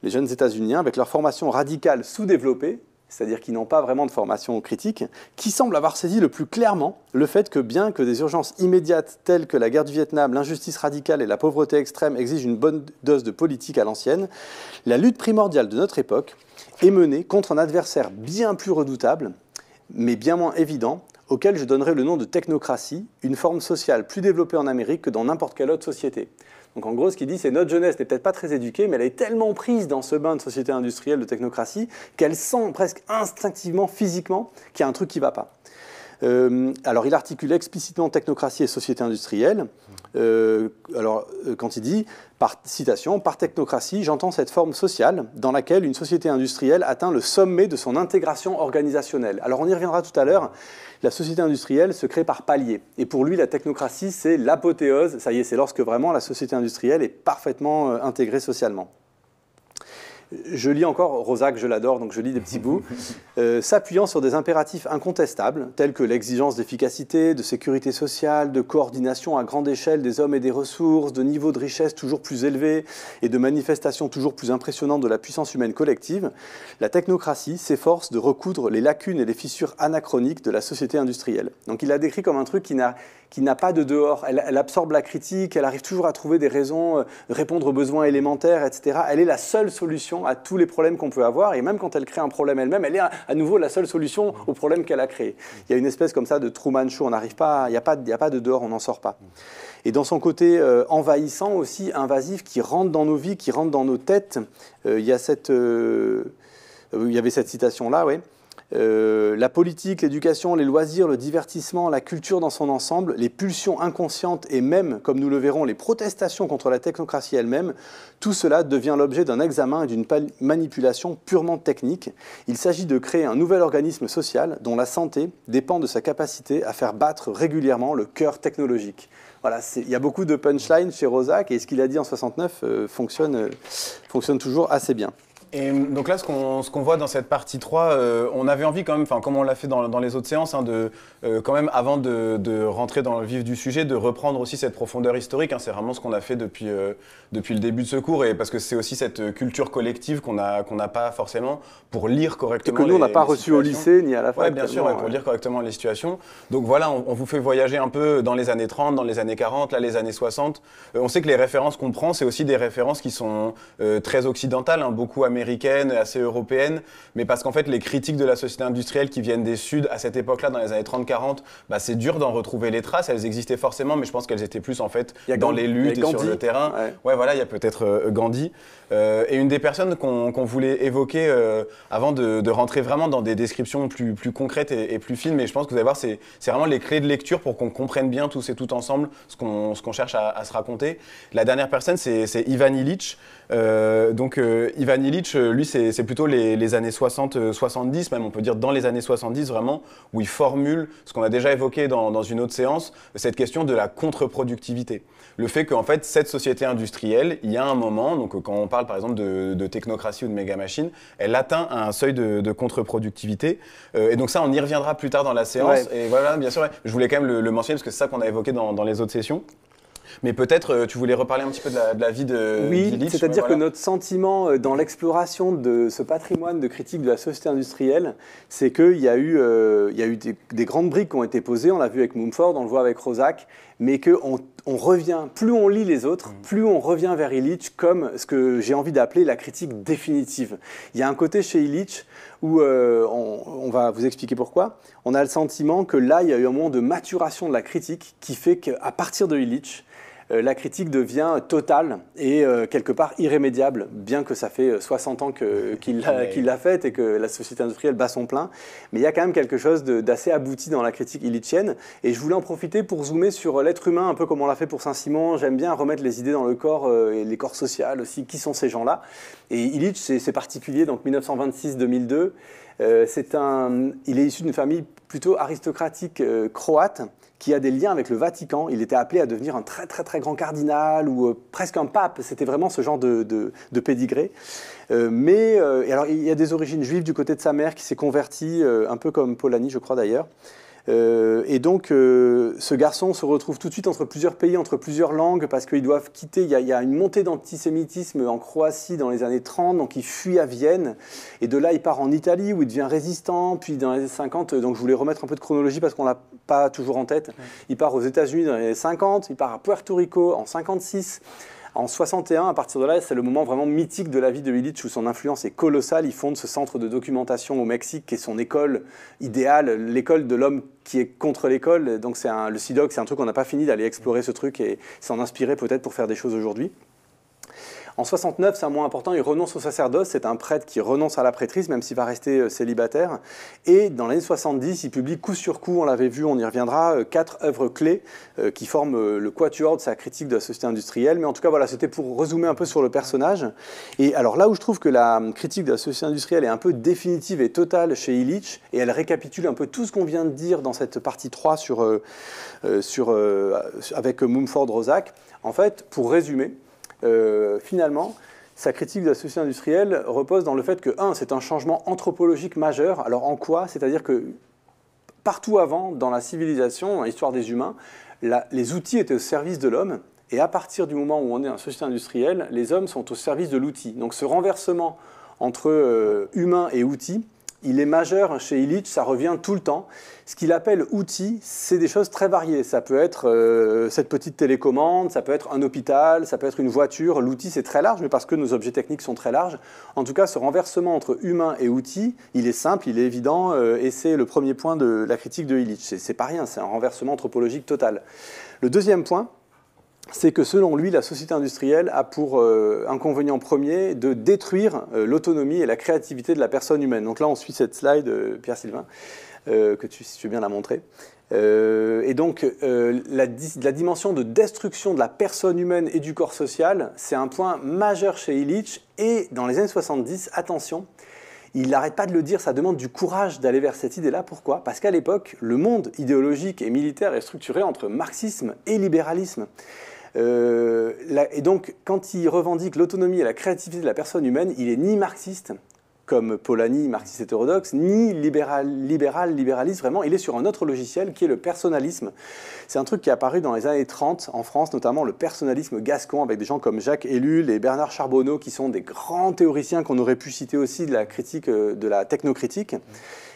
les jeunes États-Uniens, avec leur formation radicale sous-développée, c'est-à-dire qui n'ont pas vraiment de formation critique, qui semblent avoir saisi le plus clairement le fait que bien que des urgences immédiates telles que la guerre du Vietnam, l'injustice radicale et la pauvreté extrême exigent une bonne dose de politique à l'ancienne, la lutte primordiale de notre époque est menée contre un adversaire bien plus redoutable, mais bien moins évident, auquel je donnerai le nom de technocratie, une forme sociale plus développée en Amérique que dans n'importe quelle autre société. Donc en gros, ce qu'il dit, c'est notre jeunesse n'est peut-être pas très éduquée, mais elle est tellement prise dans ce bain de société industrielle, de technocratie, qu'elle sent presque instinctivement, physiquement, qu'il y a un truc qui ne va pas. Alors il articule explicitement technocratie et société industrielle. Quand il dit, citation, par technocratie, j'entends cette forme sociale dans laquelle une société industrielle atteint le sommet de son intégration organisationnelle. Alors on y reviendra tout à l'heure. La société industrielle se crée par paliers. Et pour lui, la technocratie, c'est l'apothéose. Ça y est, c'est lorsque vraiment la société industrielle est parfaitement intégrée socialement. Je lis encore Rosac, je l'adore, donc je lis des petits bouts. S'appuyant sur des impératifs incontestables, tels que l'exigence d'efficacité, de sécurité sociale, de coordination à grande échelle des hommes et des ressources, de niveau de richesse toujours plus élevé et de manifestations toujours plus impressionnantes de la puissance humaine collective, la technocratie s'efforce de recoudre les lacunes et les fissures anachroniques de la société industrielle. Donc il l'a décrit comme un truc qui n'a pas de dehors. Elle absorbe la critique, elle arrive toujours à trouver des raisons, répondre aux besoins élémentaires, etc. Elle est la seule solution à tous les problèmes qu'on peut avoir, et même quand elle crée un problème elle-même, elle est à nouveau la seule solution au problème qu'elle a créé. Il y a une espèce comme ça de Truman Show, on n'arrive pas, il n'y a pas de dehors, on n'en sort pas. Et dans son côté envahissant aussi, invasif, qui rentre dans nos vies, qui rentre dans nos têtes, il y avait cette citation-là, ouais. La politique, l'éducation, les loisirs, le divertissement, la culture dans son ensemble, les pulsions inconscientes et même, comme nous le verrons, les protestations contre la technocratie elle-même, tout cela devient l'objet d'un examen et d'une manipulation purement technique. Il s'agit de créer un nouvel organisme social dont la santé dépend de sa capacité à faire battre régulièrement le cœur technologique. Voilà, il y a beaucoup de punchlines chez Rosac et ce qu'il a dit en 69 fonctionne toujours assez bien.
Et donc là, ce qu'on voit dans cette partie 3, on avait envie quand même, comme on l'a fait dans les autres séances, quand même, avant de rentrer dans le vif du sujet, de reprendre aussi cette profondeur historique. C'est vraiment ce qu'on a fait depuis le début de ce cours, et parce que c'est aussi cette culture collective qu'on n'a pas forcément pour lire correctement.
Et que nous, on n'a pas reçu au lycée ni à la fac.
Oui, bien sûr, pour lire correctement les situations. Donc voilà, on vous fait voyager un peu dans les années 30, dans les années 40, là, les années 60. On sait que les références qu'on prend, c'est aussi des références qui sont très occidentales, beaucoup américaines, assez européennes, mais parce qu'en fait, les critiques de la société industrielle qui viennent des Suds à cette époque-là, dans les années 30-40, c'est dur d'en retrouver les traces. Elles existaient forcément, mais je pense qu'elles étaient plus en fait dans les luttes et sur le terrain. Ouais, voilà, il y a peut-être Gandhi. Et une des personnes qu'on voulait évoquer avant de rentrer vraiment dans des descriptions plus concrètes et plus fines, mais je pense que vous allez voir, c'est vraiment les clés de lecture pour qu'on comprenne bien tous et tout ensemble ce qu'on cherche à se raconter. La dernière personne, c'est Ivan Illich. Ivan Illich, lui, c'est plutôt les années 60-70, même on peut dire dans les années 70 vraiment, où il formule ce qu'on a déjà évoqué dans une autre séance, cette question de la contre-productivité. Le fait qu'en fait, cette société industrielle, il y a un moment, donc quand on parle par exemple de technocratie ou de méga-machine, elle atteint un seuil de contre-productivité. Et donc ça, on y reviendra plus tard dans la séance. Ouais. Et voilà, bien sûr, ouais, je voulais quand même le mentionner parce que c'est ça qu'on a évoqué dans les autres sessions. Mais peut-être, tu voulais reparler un petit peu de la vie de
Oui,
d'Illich,
c'est-à-dire
voilà.
que notre sentiment dans l'exploration de ce patrimoine de critique de la société industrielle, c'est qu'il y a eu, des grandes briques qui ont été posées, on l'a vu avec Mumford, on le voit avec Roszak, mais qu'on revient, plus on lit les autres, plus on revient vers Illich comme ce que j'ai envie d'appeler la critique définitive. Il y a un côté chez Illich où, on va vous expliquer pourquoi, on a le sentiment que là, il y a eu un moment de maturation de la critique qui fait qu'à partir de Illich, la critique devient totale et quelque part irrémédiable, bien que ça fait 60 ans qu'il l'a faite et que la société industrielle bat son plein. Mais il y a quand même quelque chose d'assez abouti dans la critique illichienne. Et je voulais en profiter pour zoomer sur l'être humain, un peu comme on l'a fait pour Saint-Simon. J'aime bien remettre les idées dans le corps et les corps sociaux aussi. Qui sont ces gens-là? Et Illich, c'est particulier, donc 1926-2002. Il est issu d'une famille plutôt aristocratique croate, qui a des liens avec le Vatican. Il était appelé à devenir un très très très grand cardinal ou presque un pape. C'était vraiment ce genre de pédigré. Et alors, il y a des origines juives du côté de sa mère qui s'est convertie, un peu comme Polanyi, je crois d'ailleurs. Et donc, ce garçon se retrouve tout de suite entre plusieurs pays, entre plusieurs langues, parce qu'ils doivent quitter. Il y a une montée d'antisémitisme en Croatie dans les années 30, donc il fuit à Vienne. Et de là, il part en Italie, où il devient résistant. Puis dans les années 50, donc je voulais remettre un peu de chronologie, parce qu'on ne l'a pas toujours en tête. Il part aux États-Unis dans les années 50, il part à Puerto Rico en 56. En 61, à partir de là, c'est le moment vraiment mythique de la vie de Illich où son influence est colossale. Il fonde ce centre de documentation au Mexique qui est son école idéale, l'école de l'homme qui est contre l'école. Donc le CIDOC, c'est un truc qu'on n'a pas fini d'aller explorer ce truc et s'en inspirer peut-être pour faire des choses aujourd'hui. En 69, c'est un moment important, il renonce au sacerdoce, c'est un prêtre qui renonce à la prêtrise, même s'il va rester célibataire. Et dans l'année 70, il publie coup sur coup, on l'avait vu, on y reviendra, 4 œuvres clés qui forment le quatuor de sa critique de la société industrielle. Mais en tout cas, voilà, c'était pour résumer un peu sur le personnage. Et alors là où je trouve que la critique de la société industrielle est un peu définitive et totale chez Illich, et elle récapitule un peu tout ce qu'on vient de dire dans cette partie 3 avec Mumford Roszak. En fait, pour résumer, finalement, sa critique de la société industrielle repose dans le fait que, c'est un changement anthropologique majeur. Alors en quoi? C'est-à-dire que partout avant, dans la civilisation, dans l'histoire des humains, les outils étaient au service de l'homme. Et à partir du moment où on est dans la société industrielle, les hommes sont au service de l'outil. Donc ce renversement entre humain et outil, il est majeur chez Illich, ça revient tout le temps. Ce qu'il appelle outil, c'est des choses très variées. Ça peut être cette petite télécommande, ça peut être un hôpital, ça peut être une voiture. L'outil, c'est très large, mais parce que nos objets techniques sont très larges. En tout cas, ce renversement entre humain et outil, il est simple, il est évident, et c'est le premier point de la critique de Illich. C'est pas rien, c'est un renversement anthropologique total. Le deuxième point, c'est que selon lui, la société industrielle a pour inconvénient premier de détruire l'autonomie et la créativité de la personne humaine. Donc là, on suit cette slide, Pierre-Sylvain, si tu veux bien la montrer. Et donc, la dimension de destruction de la personne humaine et du corps social, c'est un point majeur chez Illich. Et dans les années 70, attention, il n'arrête pas de le dire, ça demande du courage d'aller vers cette idée-là. Pourquoi? Parce qu'à l'époque, le monde idéologique et militaire est structuré entre marxisme et libéralisme. Et donc, quand il revendique l'autonomie et la créativité de la personne humaine, il est ni marxiste, comme Polanyi, marxiste hétérodoxe, ni libéraliste, vraiment, il est sur un autre logiciel qui est le personnalisme. C'est un truc qui est apparu dans les années 30 en France, notamment le personnalisme gascon, avec des gens comme Jacques Ellul et Bernard Charbonneau, qui sont des grands théoriciens qu'on aurait pu citer aussi de la critique, de la technocritique.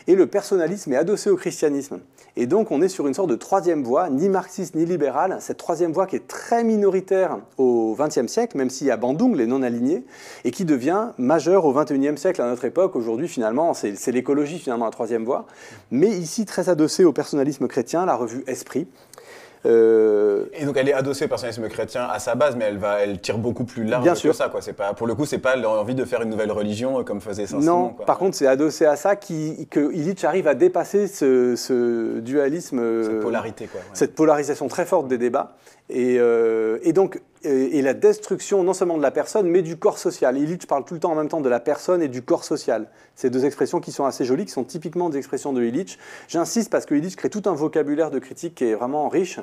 Et le personnalisme est adossé au christianisme. Et donc, on est sur une sorte de troisième voie, ni marxiste ni libérale, cette troisième voie qui est très minoritaire au XXe siècle, même s'il y a Bandung, les non-alignés, et qui devient majeure au XXIe siècle à notre époque. Aujourd'hui, finalement, c'est l'écologie, finalement, la troisième voie. Mais ici, très adossée au personnalisme chrétien, la revue Esprit.
Et donc elle est adossée au personnalisme chrétien à sa base, mais elle tire beaucoup plus large que ça, quoi. Pour le coup, c'est pas l'envie de faire une nouvelle religion comme faisait Saint-Simon.
Non, par contre, c'est adossé à ça que Illich arrive à dépasser ce dualisme,
cette polarité, quoi. Ouais.
Cette polarisation très forte des débats. Et la destruction non seulement de la personne, mais du corps social. Illich parle tout le temps en même temps de la personne et du corps social. Ces deux expressions qui sont assez jolies, qui sont typiquement des expressions de Illich. J'insiste parce que Illich crée tout un vocabulaire de critique qui est vraiment riche.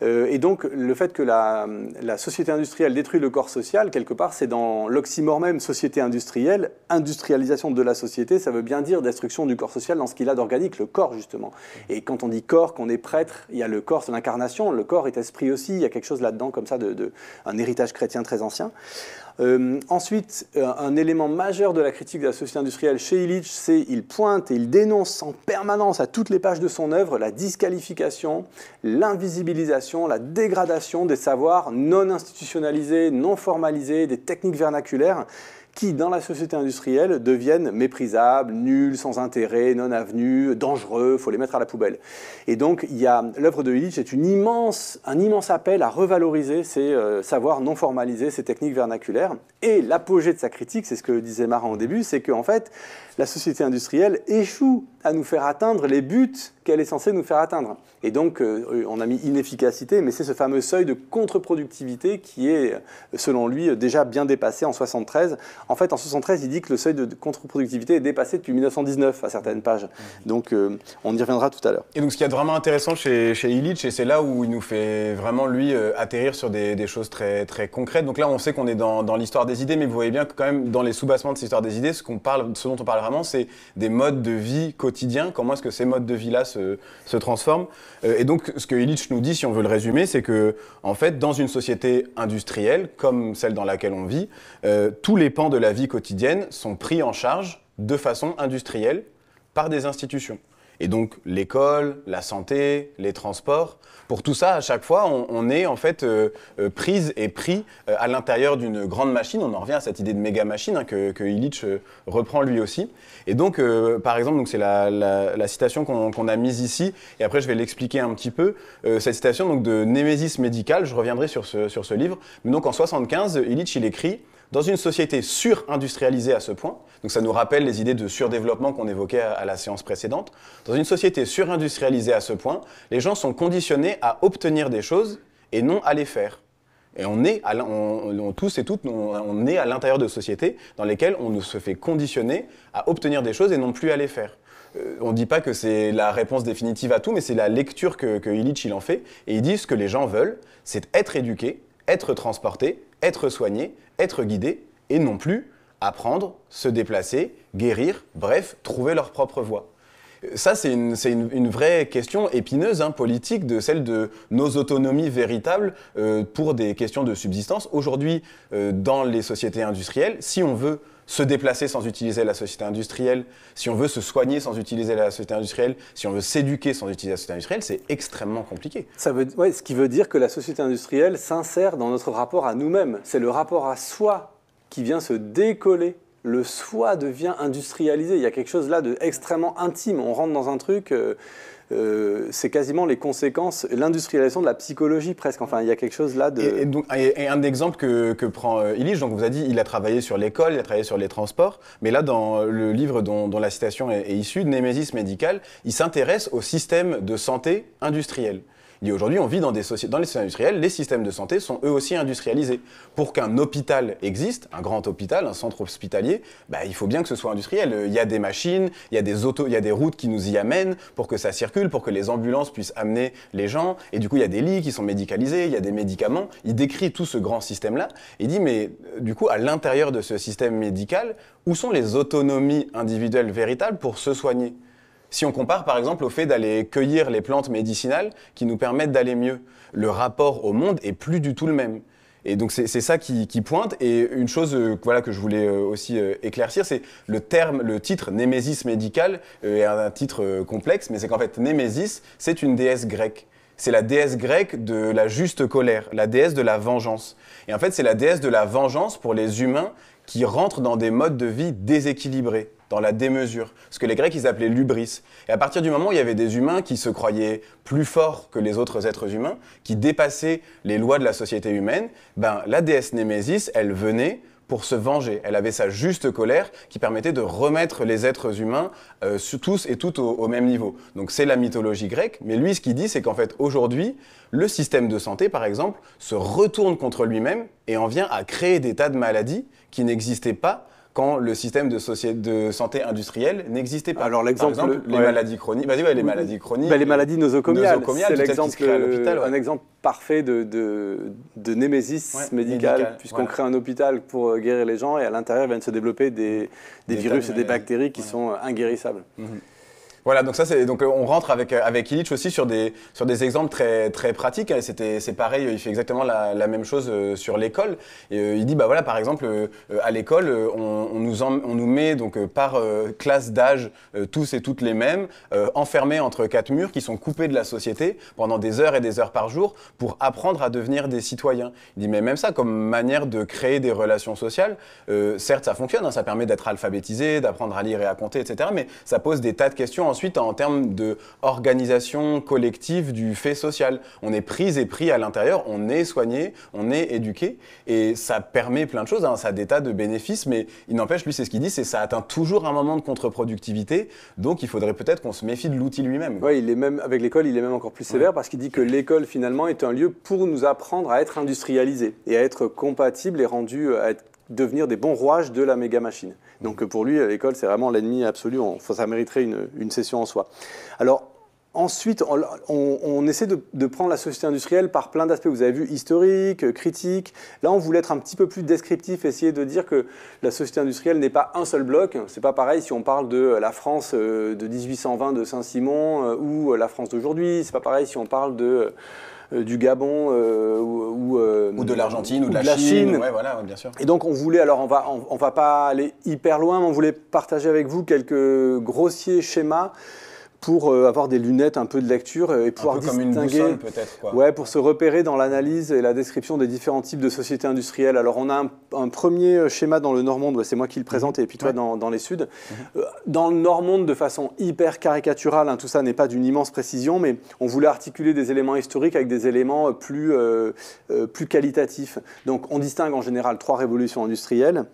Et donc, le fait que la société industrielle détruit le corps social, quelque part, c'est dans l'oxymore même société industrielle, industrialisation de la société, ça veut bien dire destruction du corps social dans ce qu'il a d'organique, le corps, justement. Et quand on dit corps, qu'on est prêtre, il y a le corps, c'est l'incarnation, le corps est esprit aussi, il y a quelque chose là-dedans, comme ça, un héritage chrétien très ancien. Ensuite, un élément majeur de la critique de la société industrielle chez Illich, c'est qu'il pointe et il dénonce en permanence à toutes les pages de son œuvre la disqualification, l'invisibilisation, la dégradation des savoirs non institutionnalisés, non formalisés, des techniques vernaculaires qui, dans la société industrielle, deviennent méprisables, nuls, sans intérêt, non avenus, dangereux, il faut les mettre à la poubelle. Et donc, l'œuvre de Illich est un immense appel à revaloriser ces savoirs non formalisés, ces techniques vernaculaires. Et l'apogée de sa critique, c'est ce que disait Marin au début, c'est qu'en fait, la société industrielle échoue à nous faire atteindre les buts qu'elle est censée nous faire atteindre. Et donc, on a mis inefficacité, mais c'est ce fameux seuil de contre-productivité qui est, selon lui, déjà bien dépassé en 1973. En fait, en 1973, il dit que le seuil de contre-productivité est dépassé depuis 1919 à certaines pages. Donc, on y reviendra tout à l'heure.
Et donc, ce qu'il y a de vraiment intéressant chez Illich, et c'est là où il nous fait vraiment, lui, atterrir sur des choses très, très concrètes. Donc là, on sait qu'on est dans l'histoire des idées, mais vous voyez bien que quand même, dans les sous-bassements de cette histoire des idées, ce dont on parle vraiment, c'est des modes de vie quotidiens. Comment est-ce que ces modes de vie-là se transforment. Et donc, ce que Illich nous dit, si on veut le résumer, c'est que, en fait, dans une société industrielle, comme celle dans laquelle on vit, tous les pans de la vie quotidienne sont pris en charge de façon industrielle par des institutions. Et donc, l'école, la santé, les transports, pour tout ça, à chaque fois, on est en fait prise et pris à l'intérieur d'une grande machine. On en revient à cette idée de méga machine que Illich reprend lui aussi. Et donc, par exemple, donc c'est la citation qu'on a mise ici, et après je vais l'expliquer un petit peu. Cette citation donc, de Némésis médicale, je reviendrai sur ce livre. Mais donc en 1975, Illich il écrit « Dans une société sur-industrialisée à ce point », donc ça nous rappelle les idées de surdéveloppement qu'on évoquait à la séance précédente, dans une société sur-industrialisée à ce point, les gens sont conditionnés à obtenir des choses et non à les faire. Et tous et toutes, on est à l'intérieur de sociétés dans lesquelles on se fait conditionner à obtenir des choses et non plus à les faire. On ne dit pas que c'est la réponse définitive à tout, mais c'est la lecture que Illich il en fait. Et il dit ce que les gens veulent, c'est être éduqués, être transportés, être soignés, être guidés, et non plus apprendre, se déplacer, guérir, bref, trouver leur propre voie. Ça, c'est une vraie question épineuse, politique, de celle de nos autonomies véritables pour des questions de subsistance. Aujourd'hui, dans les sociétés industrielles, si on veut se déplacer sans utiliser la société industrielle, si on veut se soigner sans utiliser la société industrielle, si on veut s'éduquer sans utiliser la société industrielle, c'est extrêmement compliqué.
Ce qui veut dire que la société industrielle s'insère dans notre rapport à nous-mêmes. C'est le rapport à soi qui vient se décoller. Le soi devient industrialisé. Il y a quelque chose là d'extrêmement intime. On rentre dans un truc... c'est quasiment les conséquences, l'industrialisation de la psychologie presque. Enfin, il y a quelque chose là de...
Et un exemple que prend Illich, donc on vous a dit, il a travaillé sur l'école, il a travaillé sur les transports, mais là, dans le livre dont la citation est issue, Némésis médicale, il s'intéresse au système de santé industriel. Il dit aujourd'hui, on vit dans les sociétés industrielles, les systèmes de santé sont eux aussi industrialisés. Pour qu'un hôpital existe, un grand hôpital, un centre hospitalier, il faut bien que ce soit industriel. Il y a des machines, il y a des routes qui nous y amènent pour que ça circule, pour que les ambulances puissent amener les gens. Et du coup, il y a des lits qui sont médicalisés, il y a des médicaments. Il décrit tout ce grand système-là. Il dit, mais du coup, à l'intérieur de ce système médical, où sont les autonomies individuelles véritables pour se soigner ? Si on compare par exemple au fait d'aller cueillir les plantes médicinales qui nous permettent d'aller mieux, le rapport au monde est plus du tout le même. Et donc c'est ça qui pointe. Et une chose que je voulais aussi éclaircir, c'est le titre Némésis médicale est un titre complexe, mais c'est qu'en fait Némésis, c'est une déesse grecque. C'est la déesse grecque de la juste colère, la déesse de la vengeance. Et en fait, c'est la déesse de la vengeance pour les humains qui rentrent dans des modes de vie déséquilibrés, dans la démesure. Ce que les Grecs, ils appelaient l'hubris. Et à partir du moment où il y avait des humains qui se croyaient plus forts que les autres êtres humains, qui dépassaient les lois de la société humaine, la déesse Némésis, elle venait pour se venger. Elle avait sa juste colère qui permettait de remettre les êtres humains tous et toutes au même niveau. Donc c'est la mythologie grecque, mais lui ce qu'il dit c'est qu'en fait aujourd'hui, le système de santé par exemple se retourne contre lui-même et en vient à créer des tas de maladies qui n'existaient pas quand le système de santé industrielle n'existait pas.
Alors
par exemple, les maladies chroniques. Vas-y, les maladies chroniques.
Les maladies nosocomiales, c'est l'exemple,
ouais.
un exemple parfait de némésis médicale, puisqu'on crée un hôpital pour guérir les gens et à l'intérieur viennent se développer des virus et des bactéries qui sont inguérissables.
Voilà, donc on rentre avec Illich aussi sur des exemples très pratiques. C'est pareil, il fait exactement la même chose sur l'école. Et il dit voilà, par exemple à l'école, on nous met donc par classe d'âge tous et toutes les mêmes, enfermés entre quatre murs qui sont coupés de la société pendant des heures et des heures par jour pour apprendre à devenir des citoyens. Il dit mais même ça comme manière de créer des relations sociales, certes ça fonctionne, hein, ça permet d'être alphabétisé, d'apprendre à lire et à compter, etc. Mais ça pose des tas de questions ensuite en termes d'organisation collective du fait social. On est pris et pris à l'intérieur, on est soigné, on est éduqué et ça permet plein de choses, hein, ça a des tas de bénéfices, mais il n'empêche, lui c'est ce qu'il dit, c'est ça atteint toujours un moment de contre-productivité, donc il faudrait peut-être qu'on se méfie de l'outil lui-même.
Oui, avec l'école, il est même encore plus sévère parce qu'il dit que l'école finalement est un lieu pour nous apprendre à être industrialisés et à être compatibles et rendus à devenir des bons rouages de la méga machine. Donc pour lui, l'école, c'est vraiment l'ennemi absolu. Ça mériterait une session en soi. Alors, ensuite, on essaie de prendre la société industrielle par plein d'aspects. Vous avez vu, historique, critique. Là, on voulait être un petit peu plus descriptif, essayer de dire que la société industrielle n'est pas un seul bloc. C'est pas pareil si on parle de la France de 1820 de Saint-Simon ou la France d'aujourd'hui. C'est pas pareil si on parle du Gabon
ou de l'Argentine ou de la Chine. Ouais, voilà, bien sûr.
Et donc on voulait, alors on va pas aller hyper loin, mais on voulait partager avec vous quelques grossiers schémas pour avoir des lunettes un peu de lecture et pouvoir distinguer,
comme une boussole peut-être, quoi.
Ouais, pour se repérer dans l'analyse et la description des différents types de sociétés industrielles. Alors on a un premier schéma dans le Nord-Monde, c'est moi qui le présente, et puis toi dans les Suds. Dans le Nord-Monde, de façon hyper caricaturale, hein, tout ça n'est pas d'une immense précision, mais on voulait articuler des éléments historiques avec des éléments plus qualitatifs. Donc on distingue en général 3 révolutions industrielles.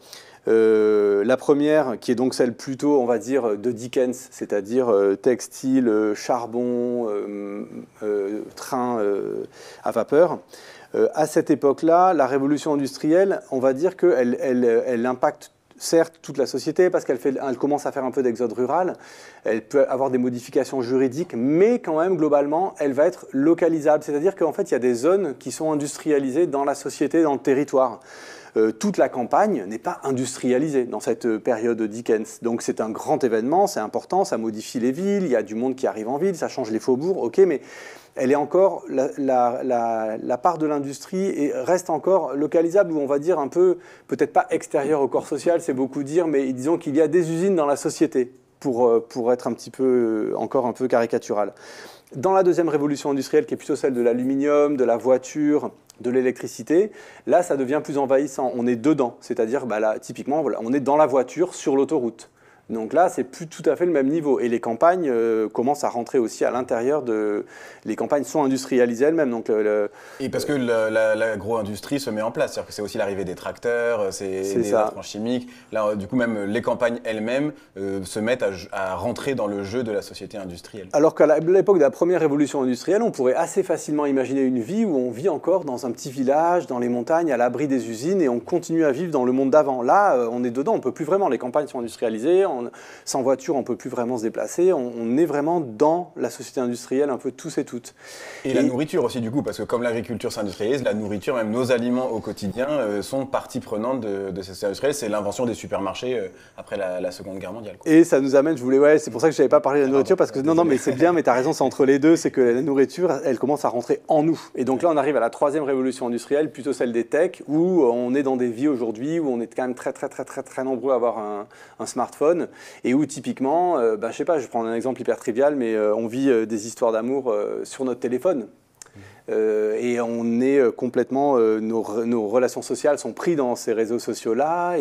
La première, qui est donc celle plutôt, on va dire, de Dickens, c'est-à-dire textile, charbon, train à vapeur. À cette époque-là, la révolution industrielle, on va dire qu'elle impacte certes toute la société parce qu'elle commence à faire un peu d'exode rural, elle peut avoir des modifications juridiques, mais quand même, globalement, elle va être localisable. C'est-à-dire qu'en fait, il y a des zones qui sont industrialisées dans la société, dans le territoire. Toute la campagne n'est pas industrialisée dans cette période de Dickens. Donc c'est un grand événement, c'est important, ça modifie les villes, il y a du monde qui arrive en ville, ça change les faubourgs, ok, mais elle est encore, la part de l'industrie reste encore localisable, ou on va dire un peu, peut-être pas extérieure au corps social, c'est beaucoup dire, mais disons qu'il y a des usines dans la société, pour être un petit peu, encore un peu caricatural. Dans la deuxième révolution industrielle, qui est plutôt celle de l'aluminium, de la voiture, de l'électricité, là, ça devient plus envahissant. On est dedans, c'est-à-dire, là, typiquement, voilà, on est dans la voiture sur l'autoroute. Donc là, c'est plus tout à fait le même niveau. Et les campagnes commencent à rentrer aussi à l'intérieur de... Les campagnes sont industrialisées elles-mêmes. Donc
Et parce que l'agro-industrie se met en place. C'est-à-dire que c'est aussi l'arrivée des tracteurs, c'est des intrants chimiques. Là, du coup, même les campagnes elles-mêmes se mettent à rentrer dans le jeu de la société industrielle.
Alors qu'à l'époque de la première révolution industrielle, on pourrait assez facilement imaginer une vie où on vit encore dans un petit village, dans les montagnes, à l'abri des usines, et on continue à vivre dans le monde d'avant. Là, on est dedans, on ne peut plus vraiment. Les campagnes sont industrialisées. Sans voiture, on ne peut plus vraiment se déplacer. On est vraiment dans la société industrielle, un peu tous et toutes.
Et la nourriture aussi, du coup, parce que comme l'agriculture s'industrialise, la nourriture, même nos aliments au quotidien, sont partie prenante de cette société industrielle. C'est l'invention des supermarchés après la Seconde Guerre mondiale, quoi.
Et ça nous amène, c'est pour ça que je n'avais pas parlé de la nourriture, parce que non, mais c'est bien, mais tu as raison, c'est entre les deux, c'est que la nourriture, elle commence à rentrer en nous. Et donc là, on arrive à la troisième révolution industrielle, plutôt celle des techs, où on est dans des vies aujourd'hui, où on est quand même très nombreux à avoir un smartphone. Et où typiquement, je sais pas, je prends un exemple hyper trivial, mais on vit des histoires d'amour sur notre téléphone. Et on est complètement, nos relations sociales sont prises dans ces réseaux sociaux-là.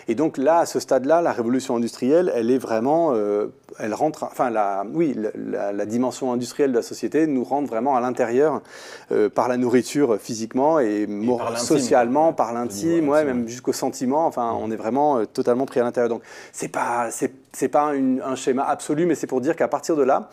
Et donc là, à ce stade-là, la révolution industrielle, elle est vraiment, elle rentre, enfin, la dimension industrielle de la société nous rentre vraiment à l'intérieur par la nourriture physiquement et socialement, par l'intime, même jusqu'au sentiment. Enfin, on est vraiment totalement pris à l'intérieur. Donc, c'est pas un schéma absolu, mais c'est pour dire qu'à partir de là,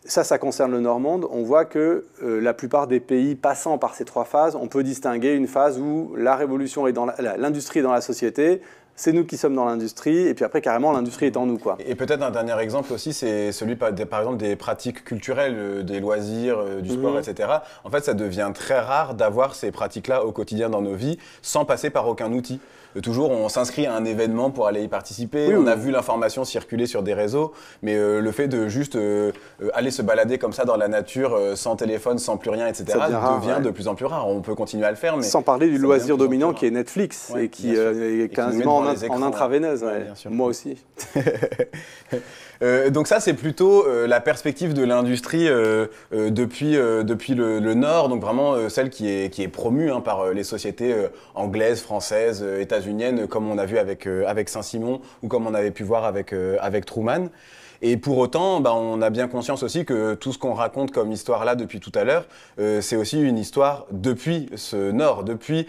ça concerne le Nord-Monde. On voit que la plupart des pays passant par ces 3 phases, on peut distinguer une phase où la révolution est dans l'industrie est dans la société, c'est nous qui sommes dans l'industrie, et puis après, carrément, l'industrie est en nous, quoi.
Et peut-être un dernier exemple aussi, c'est celui, par exemple, des pratiques culturelles, des loisirs, du sport, etc. En fait, ça devient très rare d'avoir ces pratiques-là au quotidien dans nos vies, sans passer par aucun outil. Toujours, on s'inscrit à un événement pour aller y participer, on a vu l'information circuler sur des réseaux, mais le fait de juste aller se balader comme ça dans la nature, sans téléphone, sans plus rien, etc., devient de plus en plus rare. On peut continuer à le faire, mais... Sans
parler du loisir dominant qui est Netflix, et qui est quasiment en intraveineuse. Moi aussi.
Donc ça, c'est plutôt la perspective de l'industrie depuis le Nord, donc vraiment celle qui est promue par les sociétés anglaises, françaises, états-uniennes, comme on a vu avec Saint-Simon ou comme on avait pu voir avec Truman. Et pour autant, on a bien conscience aussi que tout ce qu'on raconte comme histoire là depuis tout à l'heure, c'est aussi une histoire depuis ce Nord, depuis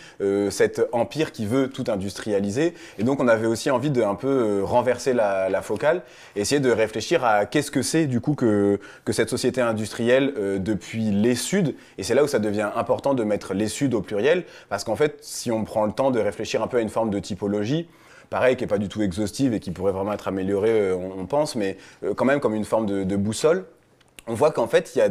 cet empire qui veut tout industrialiser. Et donc on avait aussi envie de un peu renverser la focale, essayer de réfléchir à qu'est-ce que c'est du coup que cette société industrielle depuis les Suds. Et c'est là où ça devient important de mettre les Suds au pluriel, parce qu'en fait, si on prend le temps de réfléchir un peu à une forme de typologie, pareil, qui n'est pas du tout exhaustive et qui pourrait vraiment être améliorée, on pense, mais quand même comme une forme de boussole, on voit qu'en fait, il y a,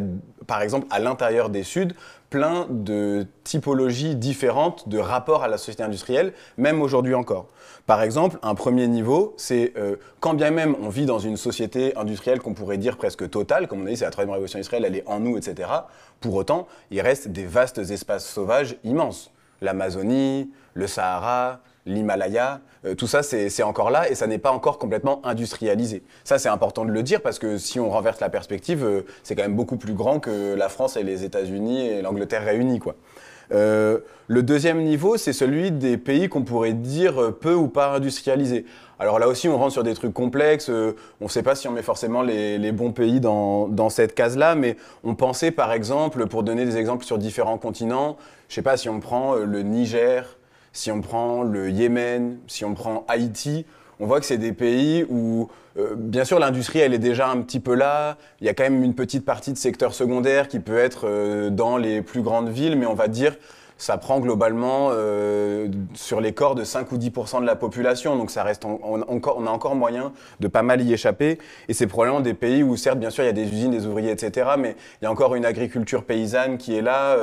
par exemple, à l'intérieur des Suds, plein de typologies différentes de rapports à la société industrielle, même aujourd'hui encore. Par exemple, un premier niveau, c'est quand bien même on vit dans une société industrielle qu'on pourrait dire presque totale, comme on a dit, c'est la troisième révolution industrielle, elle est en nous, etc. Pour autant, il reste des vastes espaces sauvages immenses. L'Amazonie, le Sahara, l'Himalaya, tout ça c'est encore là et ça n'est pas encore complètement industrialisé. Ça c'est important de le dire parce que si on renverse la perspective, c'est quand même beaucoup plus grand que la France et les États-Unis et l'Angleterre réunis, quoi. Le deuxième niveau, c'est celui des pays qu'on pourrait dire peu ou pas industrialisés. Alors là aussi, on rentre sur des trucs complexes, on ne sait pas si on met forcément les bons pays dans cette case-là, mais on pensait par exemple, pour donner des exemples sur différents continents, je ne sais pas si on prend le Niger, si on prend le Yémen, si on prend Haïti, on voit que c'est des pays où, bien sûr, l'industrie, elle est déjà un petit peu là. Il y a quand même une petite partie de secteur secondaire qui peut être dans les plus grandes villes, mais on va dire ça prend globalement sur les corps de 5 ou 10% de la population. Donc ça reste on a encore moyen de pas mal y échapper. Et c'est probablement des pays où, certes, bien sûr, il y a des usines, des ouvriers, etc. Mais il y a encore une agriculture paysanne qui est là.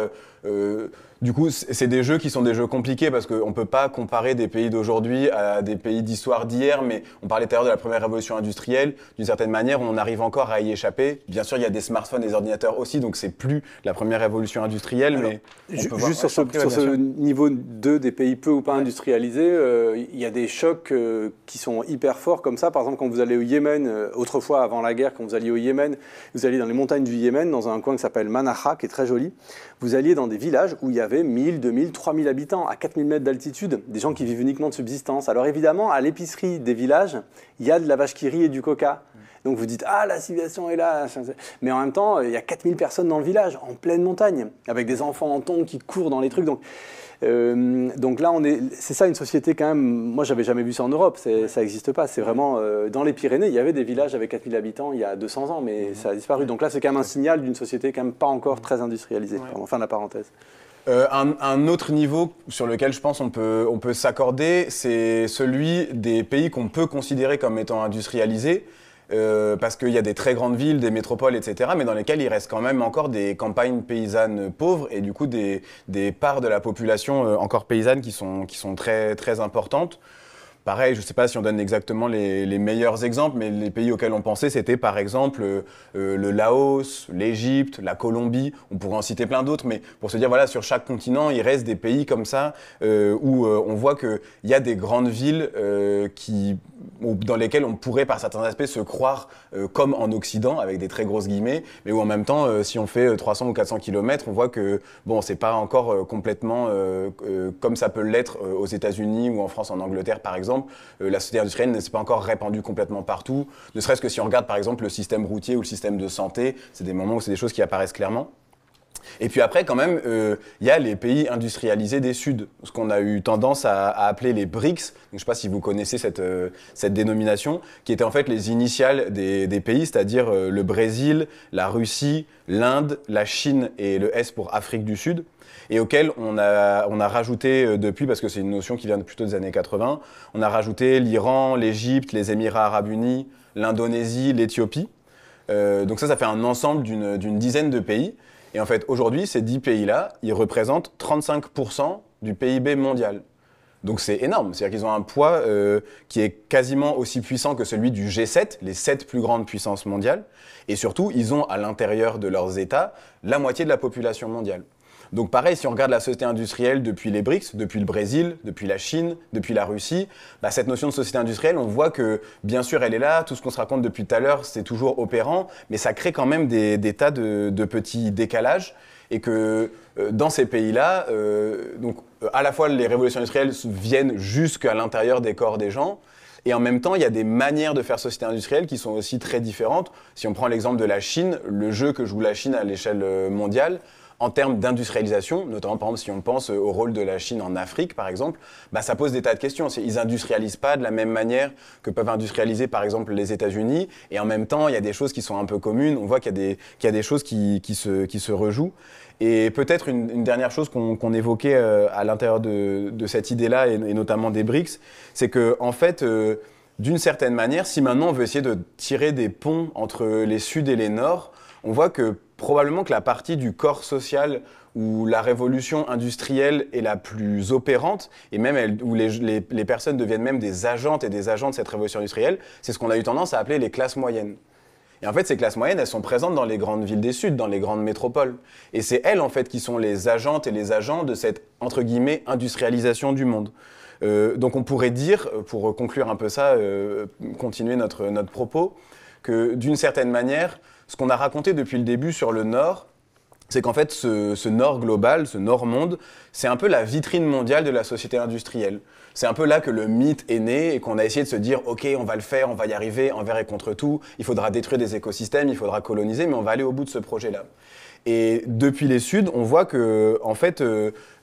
Du coup, c'est des jeux qui sont des jeux compliqués parce qu'on ne peut pas comparer des pays d'aujourd'hui à des pays d'histoire d'hier, mais on parlait tout à l'heure de la première révolution industrielle. D'une certaine manière, on arrive encore à y échapper. Bien sûr, il y a des smartphones, des ordinateurs aussi, donc c'est plus la première révolution industrielle. Alors, mais
juste sur ce niveau 2 des pays peu ou pas industrialisés, il y a des chocs qui sont hyper forts comme ça. Par exemple, quand vous allez au Yémen, autrefois avant la guerre, quand vous alliez au Yémen, vous alliez dans les montagnes du Yémen, dans un coin qui s'appelle Manaha, qui est très joli. Vous alliez dans des villages où il y avait 1000, 2000, 3000 habitants à 4000 mètres d'altitude, des gens qui vivent uniquement de subsistance. Alors évidemment, à l'épicerie des villages, il y a de la vache qui rit et du coca. Donc vous dites « Ah, la civilisation est là !» Mais en même temps, il y a 4000 personnes dans le village, en pleine montagne, avec des enfants en tongs qui courent dans les trucs. Donc là, c'est ça une société quand même, moi j'avais jamais vu ça en Europe, ça n'existe pas. C'est vraiment, dans les Pyrénées, il y avait des villages avec 4000 habitants il y a 200 ans, mais ça a disparu. Donc là, c'est quand même un signal d'une société quand même pas encore très industrialisée. Pardon, fin de la parenthèse.
Un autre niveau sur lequel je pense on peut s'accorder, c'est celui des pays qu'on peut considérer comme étant industrialisés. Parce qu'il y a des très grandes villes, des métropoles, etc., mais dans lesquelles il reste quand même encore des campagnes paysannes pauvres et du coup des parts de la population encore paysanne qui sont très, très importantes. Pareil, je ne sais pas si on donne exactement les meilleurs exemples, mais les pays auxquels on pensait, c'était par exemple le Laos, l'Égypte, la Colombie. On pourrait en citer plein d'autres, mais pour se dire, voilà, sur chaque continent, il reste des pays comme ça où on voit qu'il y a des grandes villes dans lesquelles on pourrait, par certains aspects, se croire comme en Occident, avec des très grosses guillemets, mais où en même temps, si on fait 300 ou 400 km, on voit que, bon, c'est pas encore complètement comme ça peut l'être aux États-Unis ou en France, en Angleterre, par exemple. La société industrielle ne s'est pas encore répandue complètement partout, ne serait-ce que si on regarde par exemple le système routier ou le système de santé, c'est des moments où c'est des choses qui apparaissent clairement. Et puis après, quand même, il y a les pays industrialisés des Suds, ce qu'on a eu tendance à appeler les BRICS. Donc, je ne sais pas si vous connaissez cette dénomination, qui était en fait les initiales des pays, c'est-à-dire le Brésil, la Russie, l'Inde, la Chine et le S pour Afrique du Sud. et auquel on a rajouté depuis, parce que c'est une notion qui vient plutôt des années 80, on a rajouté l'Iran, l'Égypte, les Émirats arabes unis, l'Indonésie, l'Éthiopie. Donc ça fait un ensemble d'une dizaine de pays. Et en fait, aujourd'hui, ces 10 pays-là, ils représentent 35% du PIB mondial. Donc c'est énorme, c'est-à-dire qu'ils ont un poids qui est quasiment aussi puissant que celui du G7, les 7 plus grandes puissances mondiales. Et surtout, ils ont à l'intérieur de leurs États la moitié de la population mondiale. Donc pareil, si on regarde la société industrielle depuis les BRICS, depuis le Brésil, depuis la Chine, depuis la Russie, bah cette notion de société industrielle, on voit que bien sûr elle est là, tout ce qu'on se raconte depuis tout à l'heure, c'est toujours opérant, mais ça crée quand même des tas de petits décalages. Et que dans ces pays-là, à la fois les révolutions industrielles viennent jusqu'à l'intérieur des corps des gens, et en même temps, il y a des manières de faire société industrielle qui sont aussi très différentes. Si on prend l'exemple de la Chine, le jeu que joue la Chine à l'échelle mondiale, en termes d'industrialisation, notamment par exemple si on pense au rôle de la Chine en Afrique par exemple, bah, ça pose des tas de questions. Ils n'industrialisent pas de la même manière que peuvent industrialiser par exemple les États-Unis, et en même temps il y a des choses qui sont un peu communes, on voit qu'il y a des choses qui se rejouent. Et peut-être une dernière chose qu'on évoquait à l'intérieur de cette idée-là, et notamment des BRICS, c'est que en fait, d'une certaine manière, si maintenant on veut essayer de tirer des ponts entre les Sud et les Nord, on voit que probablement que la partie du corps social où la révolution industrielle est la plus opérante, et même où les personnes deviennent même des agentes et des agents de cette révolution industrielle, c'est ce qu'on a eu tendance à appeler les classes moyennes. Et en fait, ces classes moyennes, elles sont présentes dans les grandes villes des Sud, dans les grandes métropoles. Et c'est elles, en fait, qui sont les agentes et les agents de cette, entre guillemets, industrialisation du monde. Donc on pourrait dire, pour conclure un peu ça, continuer notre propos, que d'une certaine manière, ce qu'on a raconté depuis le début sur le Nord, c'est qu'en fait, ce Nord global, ce Nord-monde, c'est un peu la vitrine mondiale de la société industrielle. C'est un peu là que le mythe est né et qu'on a essayé de se dire « Ok, on va le faire, on va y arriver, envers et contre tout, il faudra détruire des écosystèmes, il faudra coloniser, mais on va aller au bout de ce projet-là. » Et depuis les Suds, on voit que, en fait,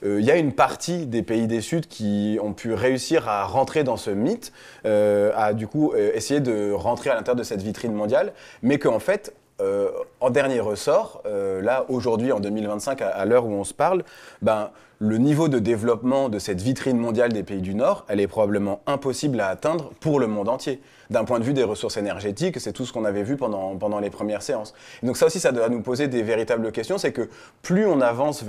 y a une partie des pays des Suds qui ont pu réussir à rentrer dans ce mythe, à du coup essayer de rentrer à l'intérieur de cette vitrine mondiale, mais qu'en fait, en dernier ressort, là aujourd'hui en 2025, à l'heure où on se parle, ben, le niveau de développement de cette vitrine mondiale des pays du Nord, elle est probablement impossible à atteindre pour le monde entier. D'un point de vue des ressources énergétiques, c'est tout ce qu'on avait vu pendant les premières séances. Et donc ça aussi, ça doit nous poser des véritables questions, c'est que plus on avance